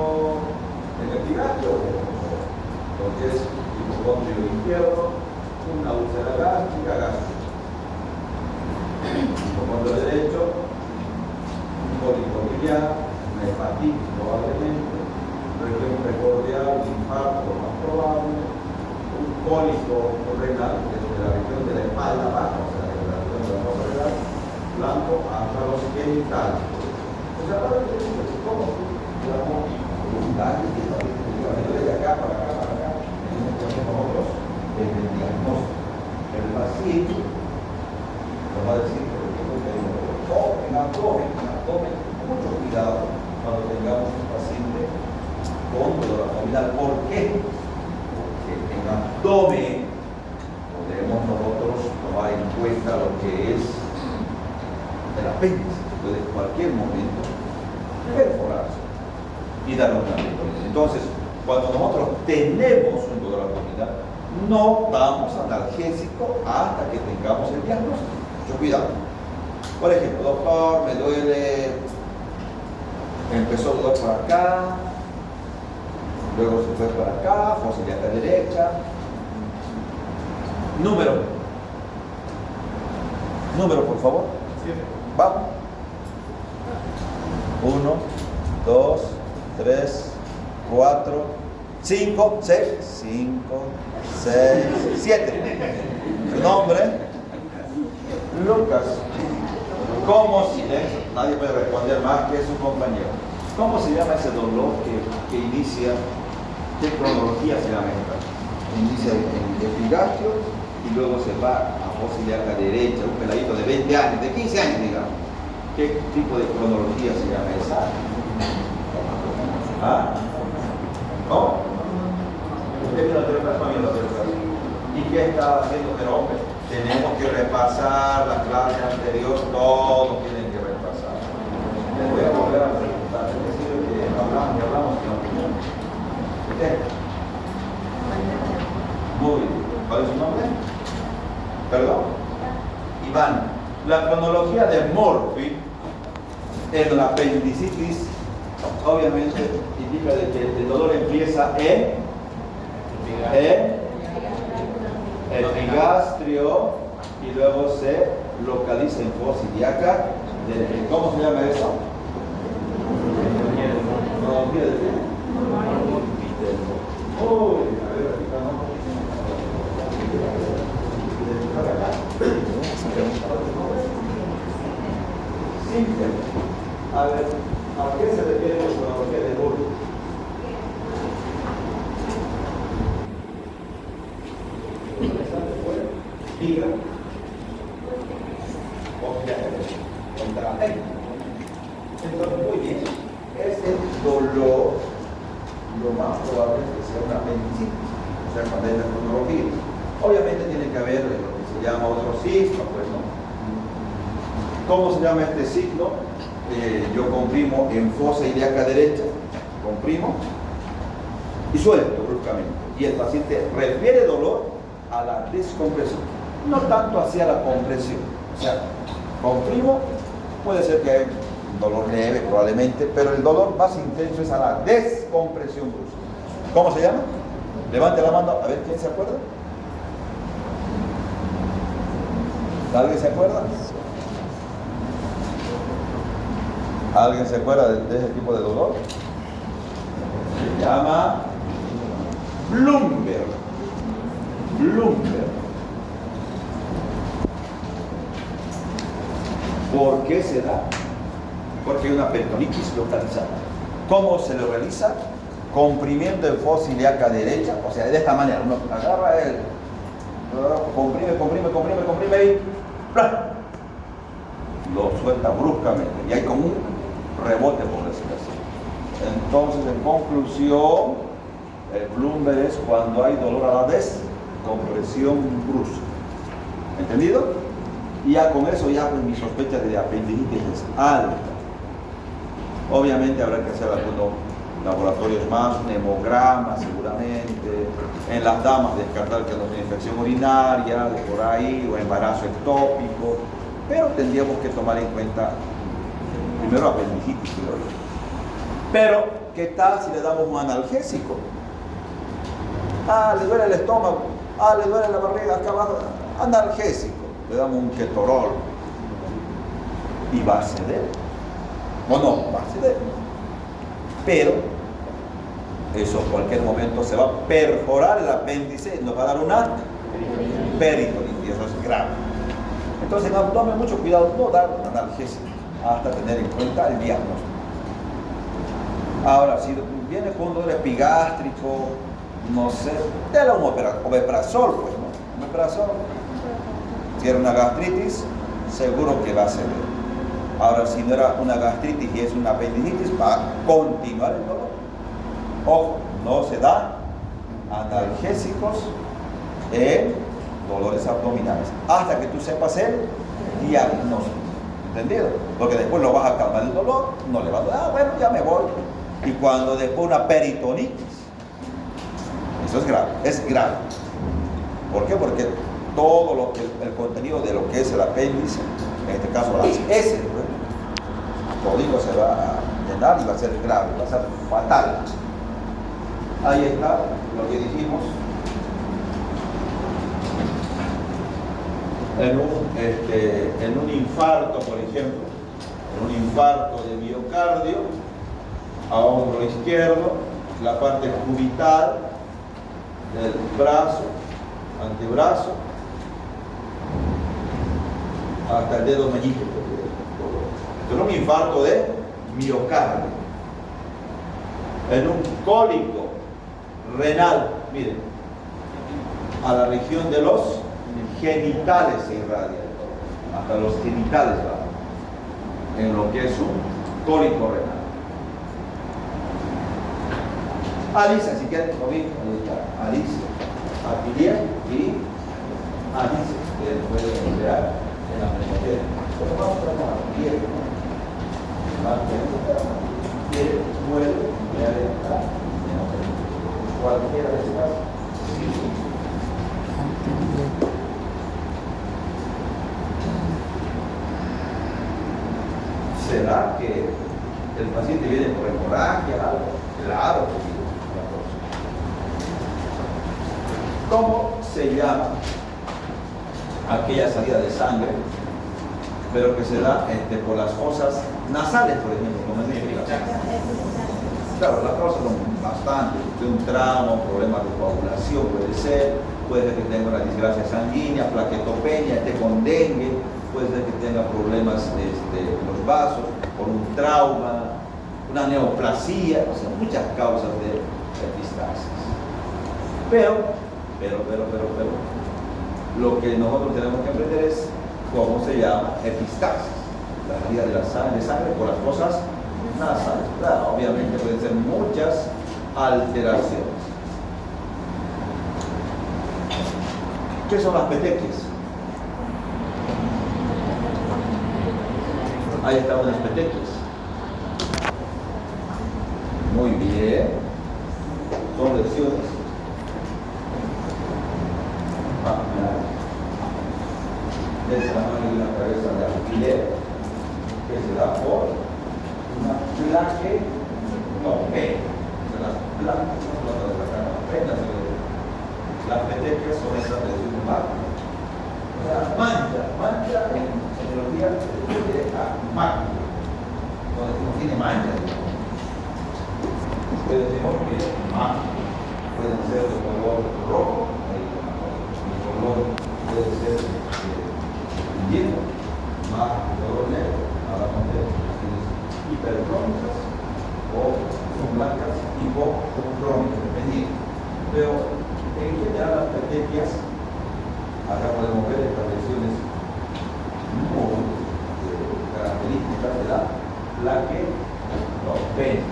lo que es hipocondrio izquierdo, una úlcera gástrica, hipocondrio derecho, un cólico biliar, una hepatitis probablemente, región precordial, un infarto más probable, un cólico renal desde la región de la espalda baja, o sea, desde la región de la fosa renal, blanco hasta los genitales. O sea, para que como digamos, de acá para acá, nosotros el diagnóstico. El paciente nos va a decir, por ejemplo, que hay un abdomen, mucho cuidado cuando tengamos un paciente con dolor abdominal. ¿Por qué? Porque en abdomen podemos nosotros tomar en cuenta lo que es el apéndice, que puede en cualquier momento perforarse y dar una necrosis. Entonces, cuando nosotros tenemos un dolor abdominal, no damos analgésico hasta que tengamos el diagnóstico. Mucho cuidado. Por ejemplo, doctor, me duele, empezó el dolor por acá, luego se fue por acá, fosa ilíaca derecha, Número, por favor. Vamos. 1, 2, 3, 4, 5, 6, 5, 6, 7. ¿Su nombre? Lucas. ¿Cómo se llama? Nadie puede responder más que su compañero. ¿Cómo se llama ese dolor que inicia? ¿Qué cronología se llama esta? Inicia en epigastrio y luego se va a fosa ilíaca derecha, un peladito de 20 años, de 15 años, digamos. ¿Qué tipo de cronología se llama esa? ¿Ah? ¿Cómo? ¿Y qué está haciendo el hombre? Tenemos que repasar la clase anterior, todos tienen que repasar. Les voy a volver a preguntar, es decir, que hablamos y hablamos y no. ¿Usted? Muy bien. ¿Cuál es su nombre? ¿Perdón? Iván. La cronología de Murphy en la apendicitis obviamente indica de que el dolor empieza en epigastrio y luego se localiza en fosa ilíaca. ¿Cómo se llama eso? Cronología de qué? Uy, a ver, simple. A ver, ¿a qué se refiere la cronología de Murphy? Liga contra él. Entonces, muy bien, ese dolor lo más probable es que sea una apendicitis, o sea, cuando hay la cronología. Obviamente tiene que haber lo que se llama otro signo, pues no. ¿Cómo se llama este signo? Yo comprimo en fosa ilíaca derecha, comprimo y suelto bruscamente. Y el paciente refiere dolor a la descompresión, no tanto hacia la compresión. O sea, comprimo, puede ser que haya un dolor leve probablemente, pero el dolor más intenso es a la descompresión brusca. ¿Cómo se llama? Levante la mano, a ver quién se acuerda. ¿Alguien se acuerda? ¿Alguien se acuerda de ese tipo de dolor? Se llama Blumberg. ¿Por qué se da? Porque hay una peritonitis localizada. ¿Cómo se lo realiza? Comprimiendo en fosa ilíaca derecha, o sea, de esta manera. Uno agarra el comprime y ¡plá! Lo suelta bruscamente y hay como un rebote, por decirlo así. Entonces, en conclusión, el Blumberg es cuando hay dolor a la descompresión brusca. ¿Entendido? Y ya con eso ya pues, mi sospecha de apendicitis es alta. Obviamente habrá que hacer algunos laboratorios más, un hemograma seguramente, en las damas descartar que no tiene infección urinaria, de por ahí, o embarazo ectópico, pero tendríamos que tomar en cuenta primero apendicitis, creo yo. Pero, ¿qué tal si le damos un analgésico? Le duele el estómago, le duele la barriga, acá abajo, analgésico, le damos un ketorol y va a ceder, o no, va a ceder, pero eso en cualquier momento se va a perforar el apéndice y nos va a dar una peritonitis, y eso es grave. Entonces, tomen mucho cuidado, no dar un analgésico hasta tener en cuenta el diagnóstico. Ahora, si viene con un dolor epigástrico, no sé, déle un omeprazol, pues, ¿no? Omeprazol. Si era una gastritis, seguro que va a ceder. Ahora, si no era una gastritis y es una apendicitis, va a continuar el dolor. Ojo, no se da analgésicos en dolores abdominales hasta que tú sepas el diagnóstico. ¿Entendido? Porque después lo vas a calmar el dolor, no le vas a dar, bueno, ya me voy. Y cuando después una peritonitis, eso es grave, es grave. ¿Por qué? Porque todo lo que el contenido de lo que es el apéndice, en este caso las heces, todito se va a llenar y va a ser grave, va a ser fatal. Ahí está lo que dijimos. en un infarto, por ejemplo, en un infarto de miocardio, a hombro izquierdo, la parte cubital del brazo, antebrazo, hasta el dedo meñique. En un infarto de miocardio, en un cólico renal, miren, a la región de los genitales se irradia, hasta los genitales va, en lo que es un cólico renal. Alicia, si quieren conmigo, Alicia, Apilia y Alicia, que pueden emplear en la memoria. Pero vamos a trabajar, quiere, muere, emplear en cualquiera de estas. ¿Será que el paciente viene por hemorragia o algo? Claro que sí. ¿Cómo se llama aquella salida de sangre, pero que se da por las fosas nasales, por ejemplo, como es claro, las causas son bastante, de un trauma, un problema de coagulación puede ser que tenga una disgracia sanguínea, plaquetopenia, esté con dengue, puede ser que tenga problemas en los vasos, por un trauma, una neoplasia, o sea, muchas causas de epistaxis. Pero, lo que nosotros tenemos que aprender es cómo se llama epistaxis, la salida de la sangre por las fosas nasales. Claro, obviamente pueden ser muchas alteraciones. ¿Qué son las petequias? Ahí están unas petequias. Muy bien. Son lesiones. Del tamaño de una cabeza de alfiler que se da por una plaquetopenia. Las placas no de la cara apenas se ve. Las petequias son esas lesiones magnas. O sea, mancha en semiología se refiere a magna. Cuando no tiene mancha, ustedes decimos que magna pueden ser de color rojo, el color puede ser hielo, más de color negro, hablamos de hipercrónicas o son blancas hipocrónicas, dependiendo. Pero en general las petequias, acá podemos ver estas lesiones muy características de la plaquetopenia.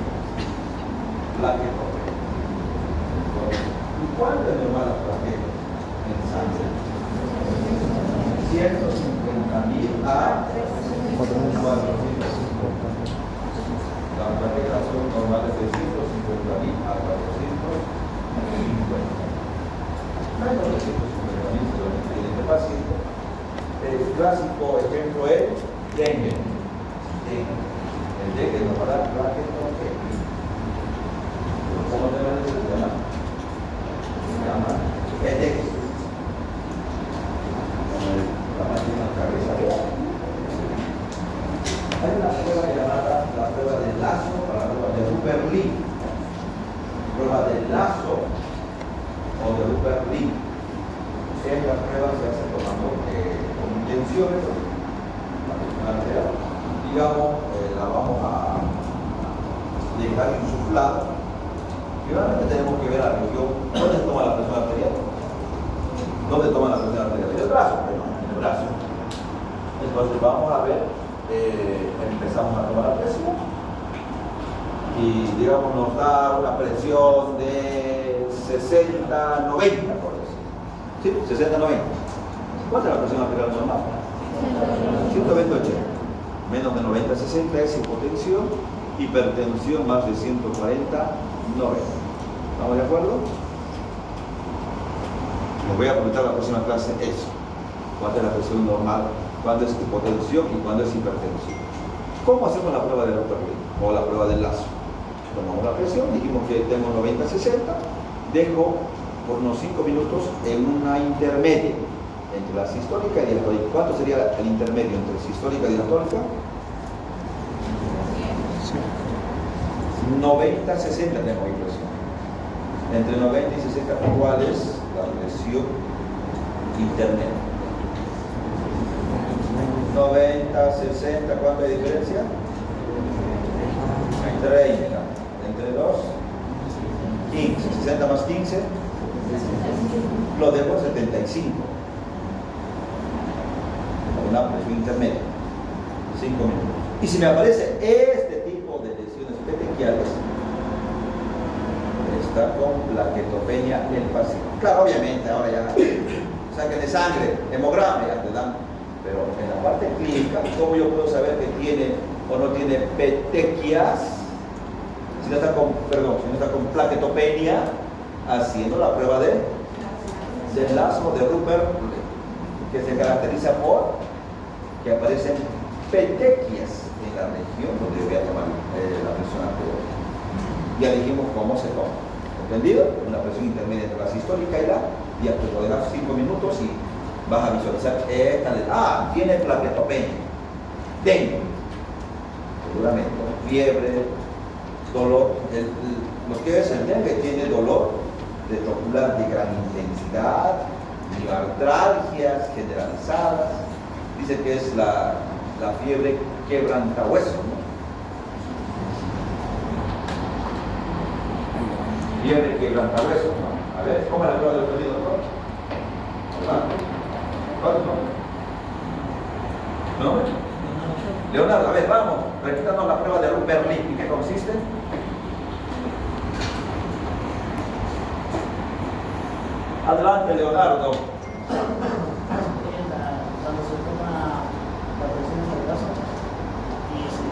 ¿Y cuánto es normal las plaquetas en sangre? 150.000 a 450. Las plaquetas son normales de 150.000 a 450. Menos de 150.000 se lo tiene este paciente. El clásico ejemplo es dengue. El dengue nos va a dar plaquetopenia. ¿Cómo se llama? Se llama petequias. Hay una prueba llamada la prueba del lazo, o la prueba de Rupert-Lee. Prueba del lazo o de Rupert-Lee. Esta prueba se hace tomando con tensiones, digamos, la vamos a dejar insuflada. Y realmente tenemos que ver la región. ¿Dónde se toma la presión arterial? ¿Dónde toma la presión arterial? En el brazo, pero no, en el brazo. Entonces vamos a ver, empezamos a tomar la presión y digamos nos da una presión de 60-90 por decir. ¿Sí? 60-90. ¿Cuánto es la presión arterial normal? 120-80. Menos de 90-60 es hipotensión, hipertensión más de 140-90. ¿Estamos de acuerdo? Les voy a comentar la próxima clase eso. ¿Cuánto es la presión normal? ¿Cuándo es hipotensión y cuándo es hipertensión? ¿Cómo hacemos la prueba de Rupert-Lee o la prueba del lazo? Tomamos la presión, dijimos que tengo 90-60, dejo por unos 5 minutos en una intermedia. entre la sistólica y diastólica. ¿Cuánto sería el intermedio entre sistólica y diastólica? 90-60 tengo ahí presión. Entre 90 y 60, ¿cuál es la presión intermedia? 90-60, ¿cuánto hay diferencia? 30. Entre 2, 15. 60 más 15, lo dejo en 75. Una presión intermedia. 5 minutos. Y si me aparece este tipo de lesiones petequiales, está con plaquetopenia el paciente. Claro, obviamente, ahora ya saquen de sangre, hemograma, ya te dan. Pero en la parte clínica, ¿cómo yo puedo saber que tiene o no tiene petequias? Si no está con plaquetopenia, haciendo la prueba de lasmo de Rupert, que se caracteriza por que aparecen petequias en la región donde voy a tomar la presión arterial. Ya dijimos cómo se toma. ¿Entendido? Una presión intermedia entre la sistólica y la diastólica. Lo dejas 5 minutos y vas a visualizar esta. Tiene plaquetopenia. Dengue. Seguramente. Fiebre, dolor. Lo que es el dengue tiene dolor retrocular de gran intensidad, miartralgias generalizadas. Dice que es la fiebre quebrantahuesos, ¿no? Fiebre quebrantahuesos, ¿no? A ver, ¿cómo es la prueba del pedido, doctor? ¿Cuál es tu nombre? Leonardo, a ver, vamos, repítanos la prueba de Rupert Lee. ¿En qué consiste? Adelante, Leonardo. Cuando se toma la presión en el brazo y se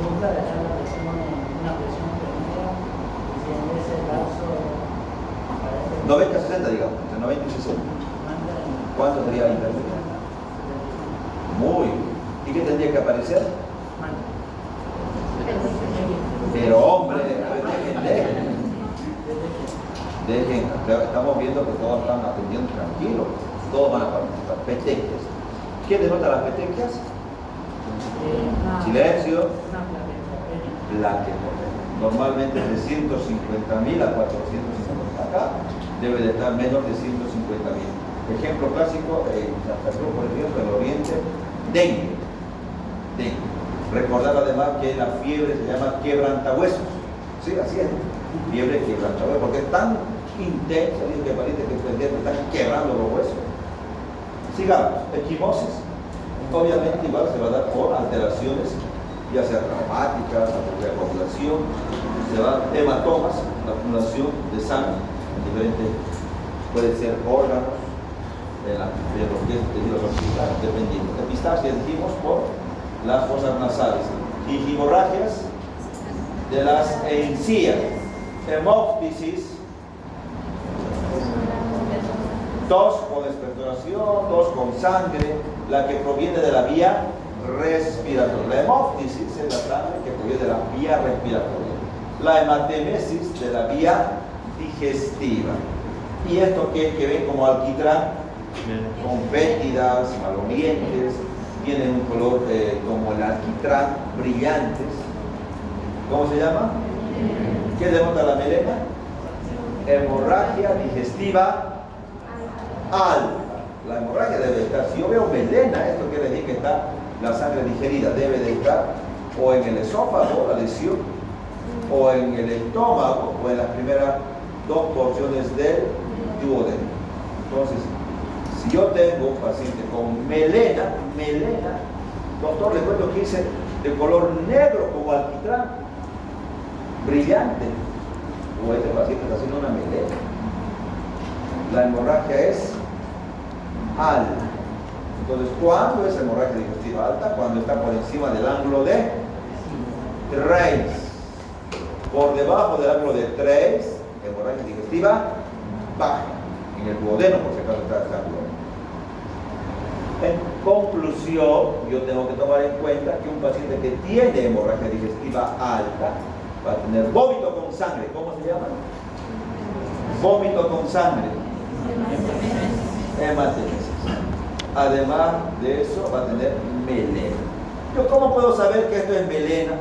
nubla, dejar la presión en una presión intermedia, y si en ese brazo aparece 90-60, digamos, entre 90 y 60. ¿Cuánto sería la intermedia? Muy bien. ¿Y qué tendría que aparecer? Pero hombre, dejen, estamos viendo que todos están atendiendo tranquilos, todos van a participar. Petequias. ¿Qué denota las petequias? Silencio. Plaquetopenia. Normalmente de 150.000 a 450. Acá debe de estar menos de 150.000. Ejemplo clásico, en Santa Cruz, por ejemplo, en el Oriente, dengue. Recordar además que la fiebre se llama quebrantahuesos. Sí, así es. Fiebre quebrantahuesos, porque es tan intensa, digo que parece que están quebrando los huesos. Sigamos. Equimosis. Obviamente igual se va a dar por alteraciones, ya sea traumáticas, la coagulación, se va a dar hematomas, la acumulación de sangre en diferentes, puede ser órganos, de lo que es tejido hospital, dependiendo. Epistaxia dijimos por las fosas nasales y hemorragias de las encías, hemóptisis, tos con expectoración, tos con sangre, la que proviene de la vía respiratoria. La hemóptisis es la sangre que proviene de la vía respiratoria. La hematemesis de la vía digestiva. Y esto que ven como alquitrán, con fétidas, malolientes, tienen un color como el alquitrán, brillantes. ¿Cómo se llama? ¿Qué denota la melena? Hemorragia digestiva alta. La hemorragia debe estar, si yo veo melena, esto quiere decir que está la sangre digerida, debe de estar o en el esófago, la lesión, o en el estómago, o en las primeras 2 porciones del duodeno. Entonces, si yo tengo un paciente con melena, doctor, le cuento que dice de color negro como alquitrán, brillante, o este paciente está haciendo una melena. La hemorragia es alta. Entonces, ¿cuándo es hemorragia digestiva alta? Cuando está por encima del ángulo de 3. Por debajo del ángulo de 3, hemorragia digestiva baja. En el duodeno, por si acaso está el ángulo. En conclusión, yo tengo que tomar en cuenta que un paciente que tiene hemorragia digestiva alta va a tener vómito con sangre. ¿Cómo se llama? Vómito con sangre. Hematemesis. Además de eso, va a tener melena. ¿Yo cómo puedo saber que esto es melena?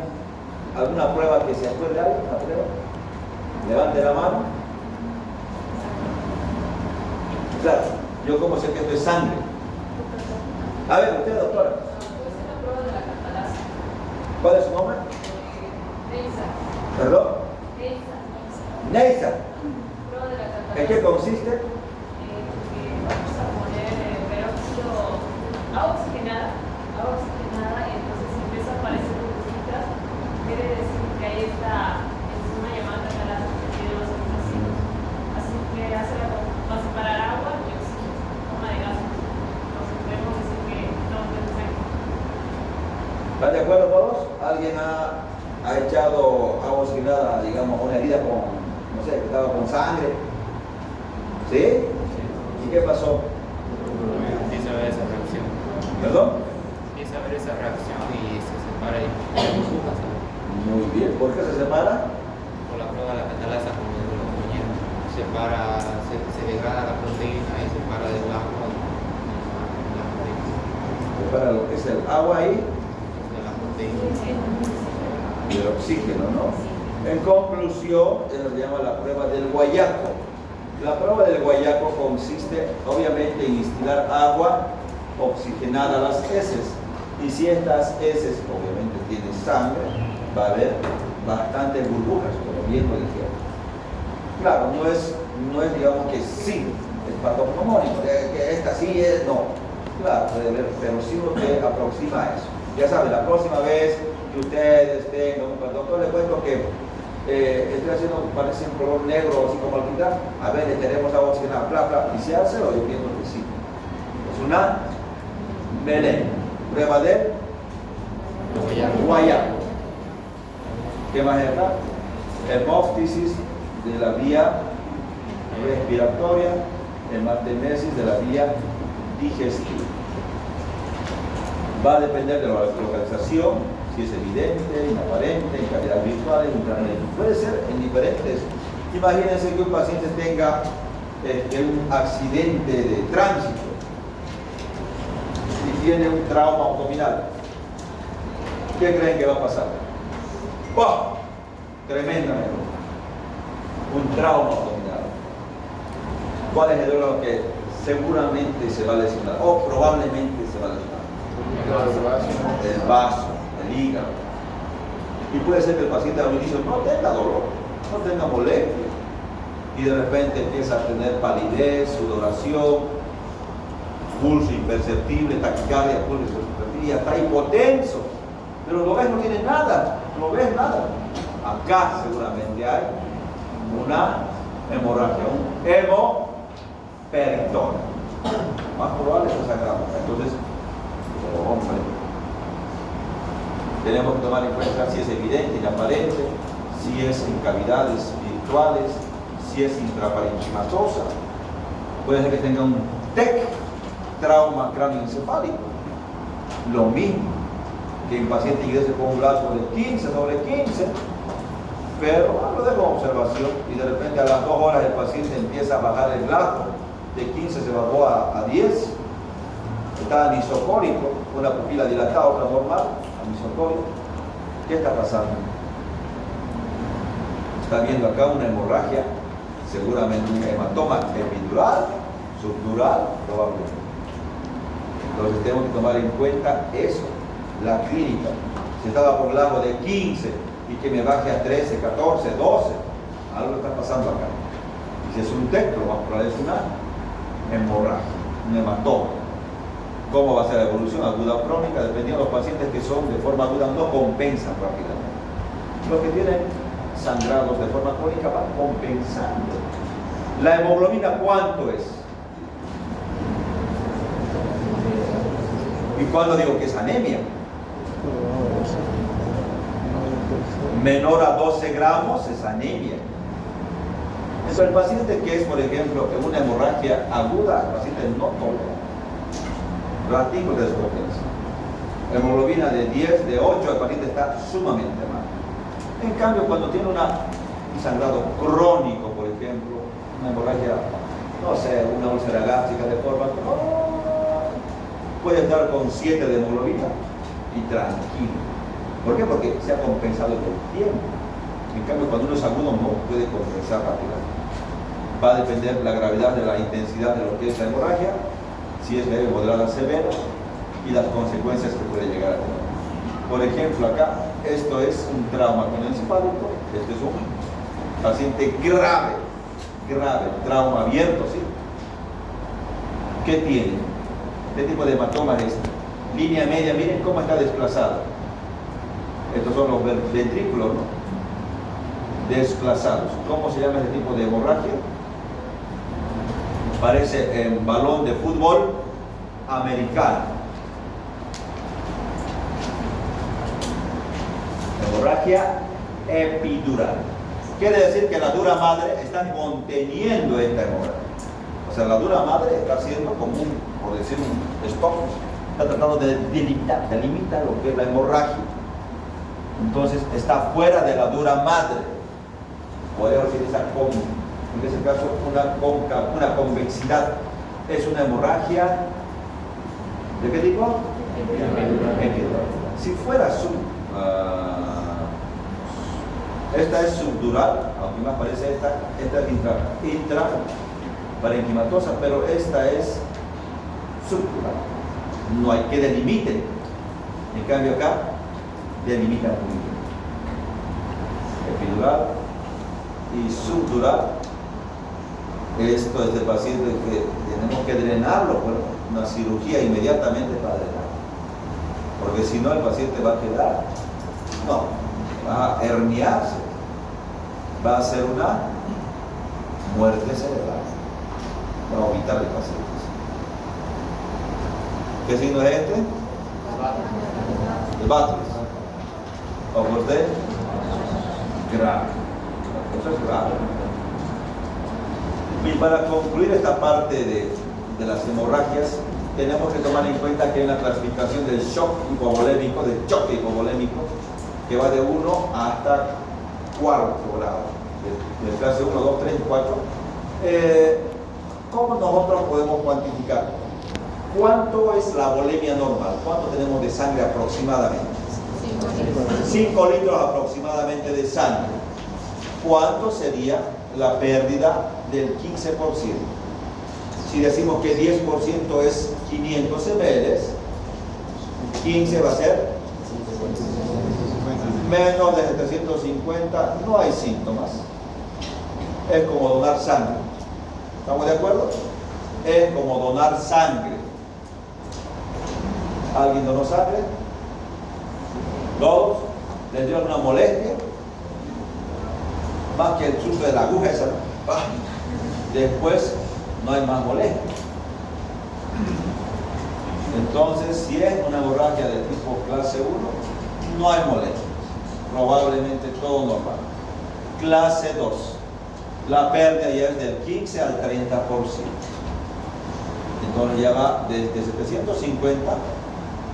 ¿Alguna prueba que se acuerde? ¿Alguna prueba? Levante la mano. Claro, ¿yo cómo sé que esto es sangre? A ver, usted, doctora. ¿Cuál es su nombre? ¿Perdón? Neisa. ¿En qué consiste? Vamos a poner peróxido, agua oxigenada, y entonces empieza a aparecer burbujitas. Quiere decir que ahí está enzima llamada catalasa que tiene los aminoácidos. Así que hace va a separar agua y oxígeno, toma de gases. Entonces podemos decir que estamos en sangre. ¿Están de acuerdo todos? ¿Alguien ha echado agua oxigenada, digamos, a una herida con, no sé, que estaba con sangre? ¿Sí? ¿Y qué pasó? Empieza a haber esa reacción. ¿Perdón? Empieza a haber esa reacción y se separa y burbujas. Muy bien. ¿Por qué se separa? Por la prueba de la catalasa, como digo los compañeros. Se degrada la proteína y separa del agua la proteína. Separa lo que es el agua ahí De la proteína. y el oxígeno, ¿no? En conclusión, se llama la prueba del guayaco. La prueba del guayaco consiste obviamente en instilar agua oxigenada a las heces. Y si estas heces obviamente tienen sangre, va a haber bastantes burbujas, como bien lo dijeron. Claro, no es digamos que sí, es patognomónico, que esta sí es, no. Claro, puede haber, pero sí lo que aproxima a eso. Ya saben, la próxima vez que ustedes tengan un doctor, les cuento que estoy haciendo, parece un color negro, así como al quitar, a ver, le tenemos agua oxigenada, bla, bla, y se hace, o yo pienso que sí. Es una melena, prueba de guayaco. ¿Qué más es acá? Hemóftisis de la vía respiratoria, hematemesis de la vía digestiva. Va a depender de la localización, si es evidente, inaparente, en cavidades virtuales, intramédicas. Puede ser en diferentes. Imagínense que un paciente tenga un accidente de tránsito y tiene un trauma abdominal. ¿Qué creen que va a pasar? ¡Wow! Tremendamente. Un trauma abdominal. ¿Cuál es el órgano que seguramente se va a lesionar o probablemente se va a lesionar? El vaso, el hígado. Y puede ser que el paciente al inicio no tenga dolor, no tenga molestia, y de repente empieza a tener palidez, sudoración, pulso imperceptible, taquicardia, pulso imperceptible, y hasta hipotenso. Pero lo ves, no tiene nada, no ves nada. Acá seguramente hay una hemorragia, un hemoperitoneo. Más probable es esa grama. Entonces, hombre, tenemos que tomar en cuenta si es evidente, inaparente, si es en cavidades virtuales, si es intraparenquimatosa. Puede ser que tenga un TEC, trauma cráneoencefálico. Lo mismo que un paciente ingrese con un blasco de 15 sobre 15, pero lo dejo en observación y de repente a las 2 horas el paciente empieza a bajar el blasco, de 15 se bajó a 10. Está anisocórico, una pupila dilatada, otra normal, anisocórico. ¿Qué está pasando? Está viendo acá una hemorragia, seguramente un hematoma epidural, subdural, probablemente. Entonces tenemos que tomar en cuenta eso, la clínica. Si estaba por lado de 15 y que me baje a 13, 14, 12, algo está pasando acá. Y si es un TEC, lo más probable es una hemorragia, un hematoma. ¿Cómo va a ser la evolución aguda o crónica? Dependiendo de los pacientes que son de forma aguda, no compensan rápidamente. Los que tienen sangrados de forma crónica van compensando. ¿La hemoglobina cuánto es? ¿Y cuándo digo que es anemia? Menor a 12 gramos es anemia. Entonces el paciente que es, por ejemplo, una hemorragia aguda, el paciente no tolera. Ratico de desconfianza. Hemoglobina de 10, de 8, el paciente está sumamente mal. En cambio, cuando tiene un sangrado crónico, por ejemplo, una hemorragia, no sé, una úlcera gástrica de forma, puede estar con 7 de hemoglobina y tranquilo. ¿Por qué? Porque se ha compensado en el tiempo. En cambio, cuando uno es agudo no puede compensar rápidamente. Va a depender la gravedad de la intensidad de lo que es la hemorragia, si es leve, moderada, severa, y las consecuencias que puede llegar a tener. Por ejemplo, acá, esto es un trauma encefálico, este es un paciente grave, trauma abierto, ¿sí? ¿Qué tiene? ¿Qué tipo de hematoma es este? Línea media, miren cómo está desplazado. Estos son los ventrículos, ¿no? Desplazados. ¿Cómo se llama este tipo de hemorragia? Parece en balón de fútbol americano. Hemorragia epidural. Quiere decir que la dura madre está conteniendo esta hemorragia. O sea, la dura madre está haciendo como un, por decir, un stop. Está tratando de delimitar lo que es la hemorragia. Entonces está fuera de la dura madre. Podría utilizar como, en ese caso, una convexidad. Es una hemorragia. ¿De qué tipo? Epidural. Si fuera esta es subdural, aunque más parece esta es intraparenquimatosa, pero esta es subdural. No hay que delimiten. En cambio acá delimitan muy bien. Epidural y subdural. Esto es de paciente que tenemos que drenarlo, bueno, una cirugía inmediatamente para drenar. Porque si no el paciente va a quedar, no, va a herniarse, va a ser una muerte cerebral, va a vomitar el paciente. ¿Qué signo es este? El Batres. Ojos de grave. Eso es grave. Y para concluir esta parte de las hemorragias, tenemos que tomar en cuenta que hay una clasificación del shock hipovolémico, del choque hipovolémico, que va de 1 hasta 4 grado, de clase 1, 2, 3 y 4. ¿Cómo nosotros podemos cuantificar? ¿Cuánto es la volemia normal? ¿Cuánto tenemos de sangre aproximadamente? 5 litros aproximadamente de sangre. ¿Cuánto sería la pérdida del 15%? Si decimos que 10% es 500 ml, 15 va a ser menos de 750, no hay síntomas. Es como donar sangre. ¿Estamos de acuerdo? Es como donar sangre. ¿Alguien donó sangre? ¿Todos? ¿Les dio alguna molestia? Más que el susto de la aguja esa. Después no hay más molestia. Entonces, si es una hemorragia de tipo clase 1, no hay molestia. Probablemente todo normal. Clase 2, la pérdida ya es del 15 al 30%. Entonces ya va desde 750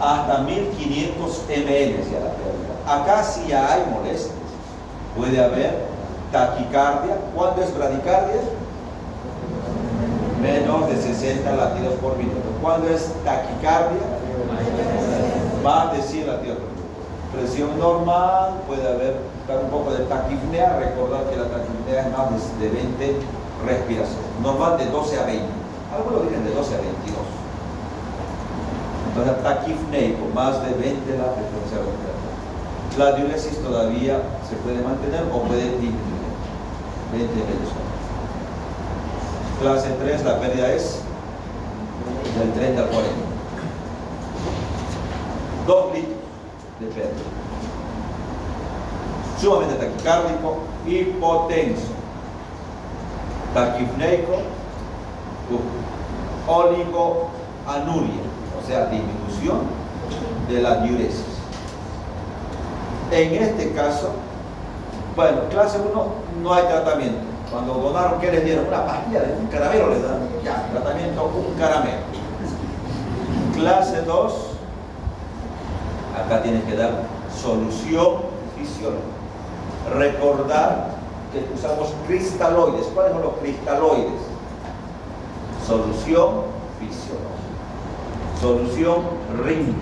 hasta 1500 ml ya la pérdida. Acá sí ya hay molestias. Puede haber taquicardia. ¿Cuándo es bradicardia? Menos de 60 latidos por minuto. ¿Cuándo es taquicardia? Más de 100 latidos por minuto. Presión normal, puede haber un poco de taquipnea. Recordad que la taquipnea es más de 20 respiraciones. Normal de 12 a 20. Algunos dicen de 12 a 22. Entonces, taquipneico, más de 20 la frecuencia respiratoria. La diuresis todavía se puede mantener o puede disminuir. 20 minutos. Clase 3, la pérdida es del 30 al 40. 2 litros de pérdida. Sumamente taquicárdico, hipotenso, taquipneico, oligoanuria, o sea, disminución de la diuresis. En este caso, bueno, clase 1 no hay tratamiento. Cuando donaron, ¿qué les dieron? Una pastilla, un caramelo les dan. Ya, tratamiento, un caramelo. Clase 2, acá tienes que dar solución fisiológica. Recordar que usamos cristaloides. ¿Cuáles son los cristaloides? Solución fisiológica. Solución rígida.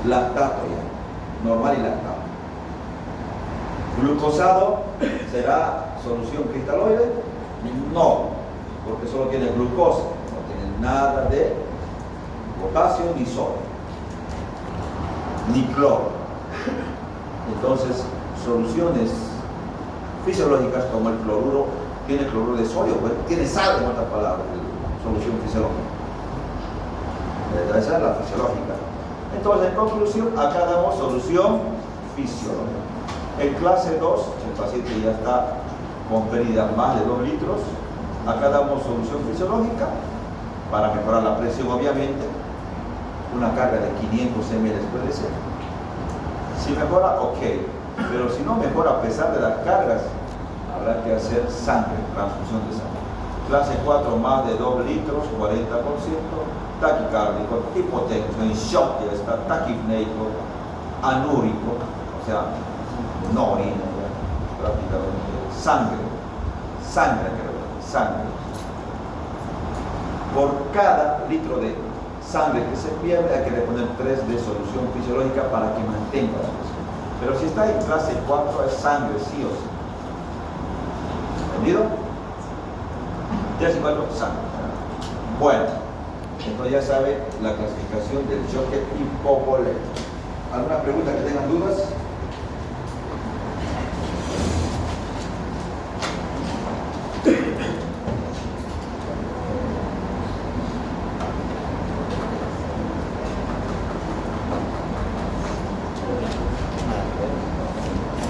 Lactato ya. Normal y lactato. Glucosado será solución cristaloide. No, porque solo tiene glucosa. No tiene nada de potasio ni sodio. Ni cloro. Entonces, soluciones fisiológicas como el cloruro, tiene cloruro de sodio, pues, tiene sal, en otras palabras, solución fisiológica. Esa es la fisiológica. Entonces, en conclusión, acá damos solución fisiológica. En clase 2, el paciente ya está con pérdida más de 2 litros. Acá damos solución fisiológica para mejorar la presión, obviamente. Una carga de 500 ml puede ser. Si mejora, ok. Pero si no mejora a pesar de las cargas, habrá que hacer sangre, transfusión de sangre. Clase 4, más de 2 litros, 40%. Taquicárdico, hipotécnico, en shock ya está, taquipneico, anúrico, o sea, no orina, ya, prácticamente, sangre, sangre. Por cada litro de sangre que se pierde hay que poner 3 de solución fisiológica para que mantenga la presión. Pero si está en clase 4 es sangre, sí o sí. ¿Entendido? 3 y 4, sangre. Bueno. Entonces ya sabe la clasificación del choque hipovolémico. ¿Alguna pregunta que tengan dudas?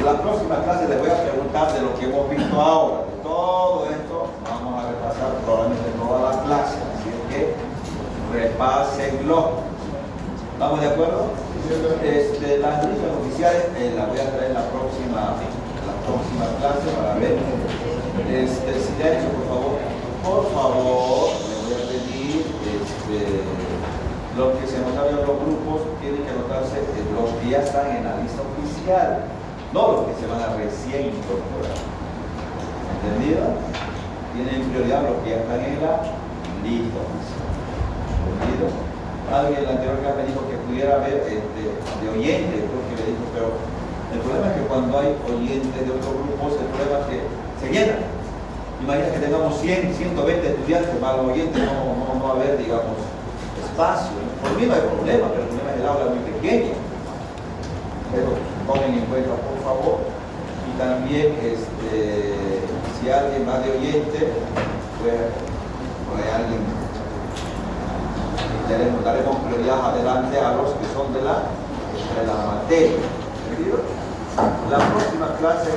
La próxima clase les voy a preguntar de lo que hemos visto ahora. De todo esto vamos a repasar probablemente toda la clase. Así es que repásenlo. ¿Estamos de acuerdo? Las listas oficiales las voy a traer la próxima clase para ver. Silencio, por favor. Por favor, le voy a pedir los que se anotaron en los grupos tienen que anotarse los que ya están en la lista oficial, no los que se van a recién incorporar. ¿Entendido? Tienen prioridad los que ya están en la lista oficial. ¿Entendido? Alguien en la anterior clase me dijo que pudiera haber de oyentes, creo que le dijo, pero el problema es que cuando hay oyentes de otros grupos, el problema es que se llenan. Imagina que tengamos 100, 120 estudiantes, más los oyentes no va a haber, digamos, espacio. Por mí no hay problema, pero el problema es que el aula es muy pequeña. Pero tomen en cuenta, por favor. Y también, si alguien va de oyente, pues por ahí alguien, daremos prioridad adelante a los que son de la materia. ¿Entendido? La próxima clase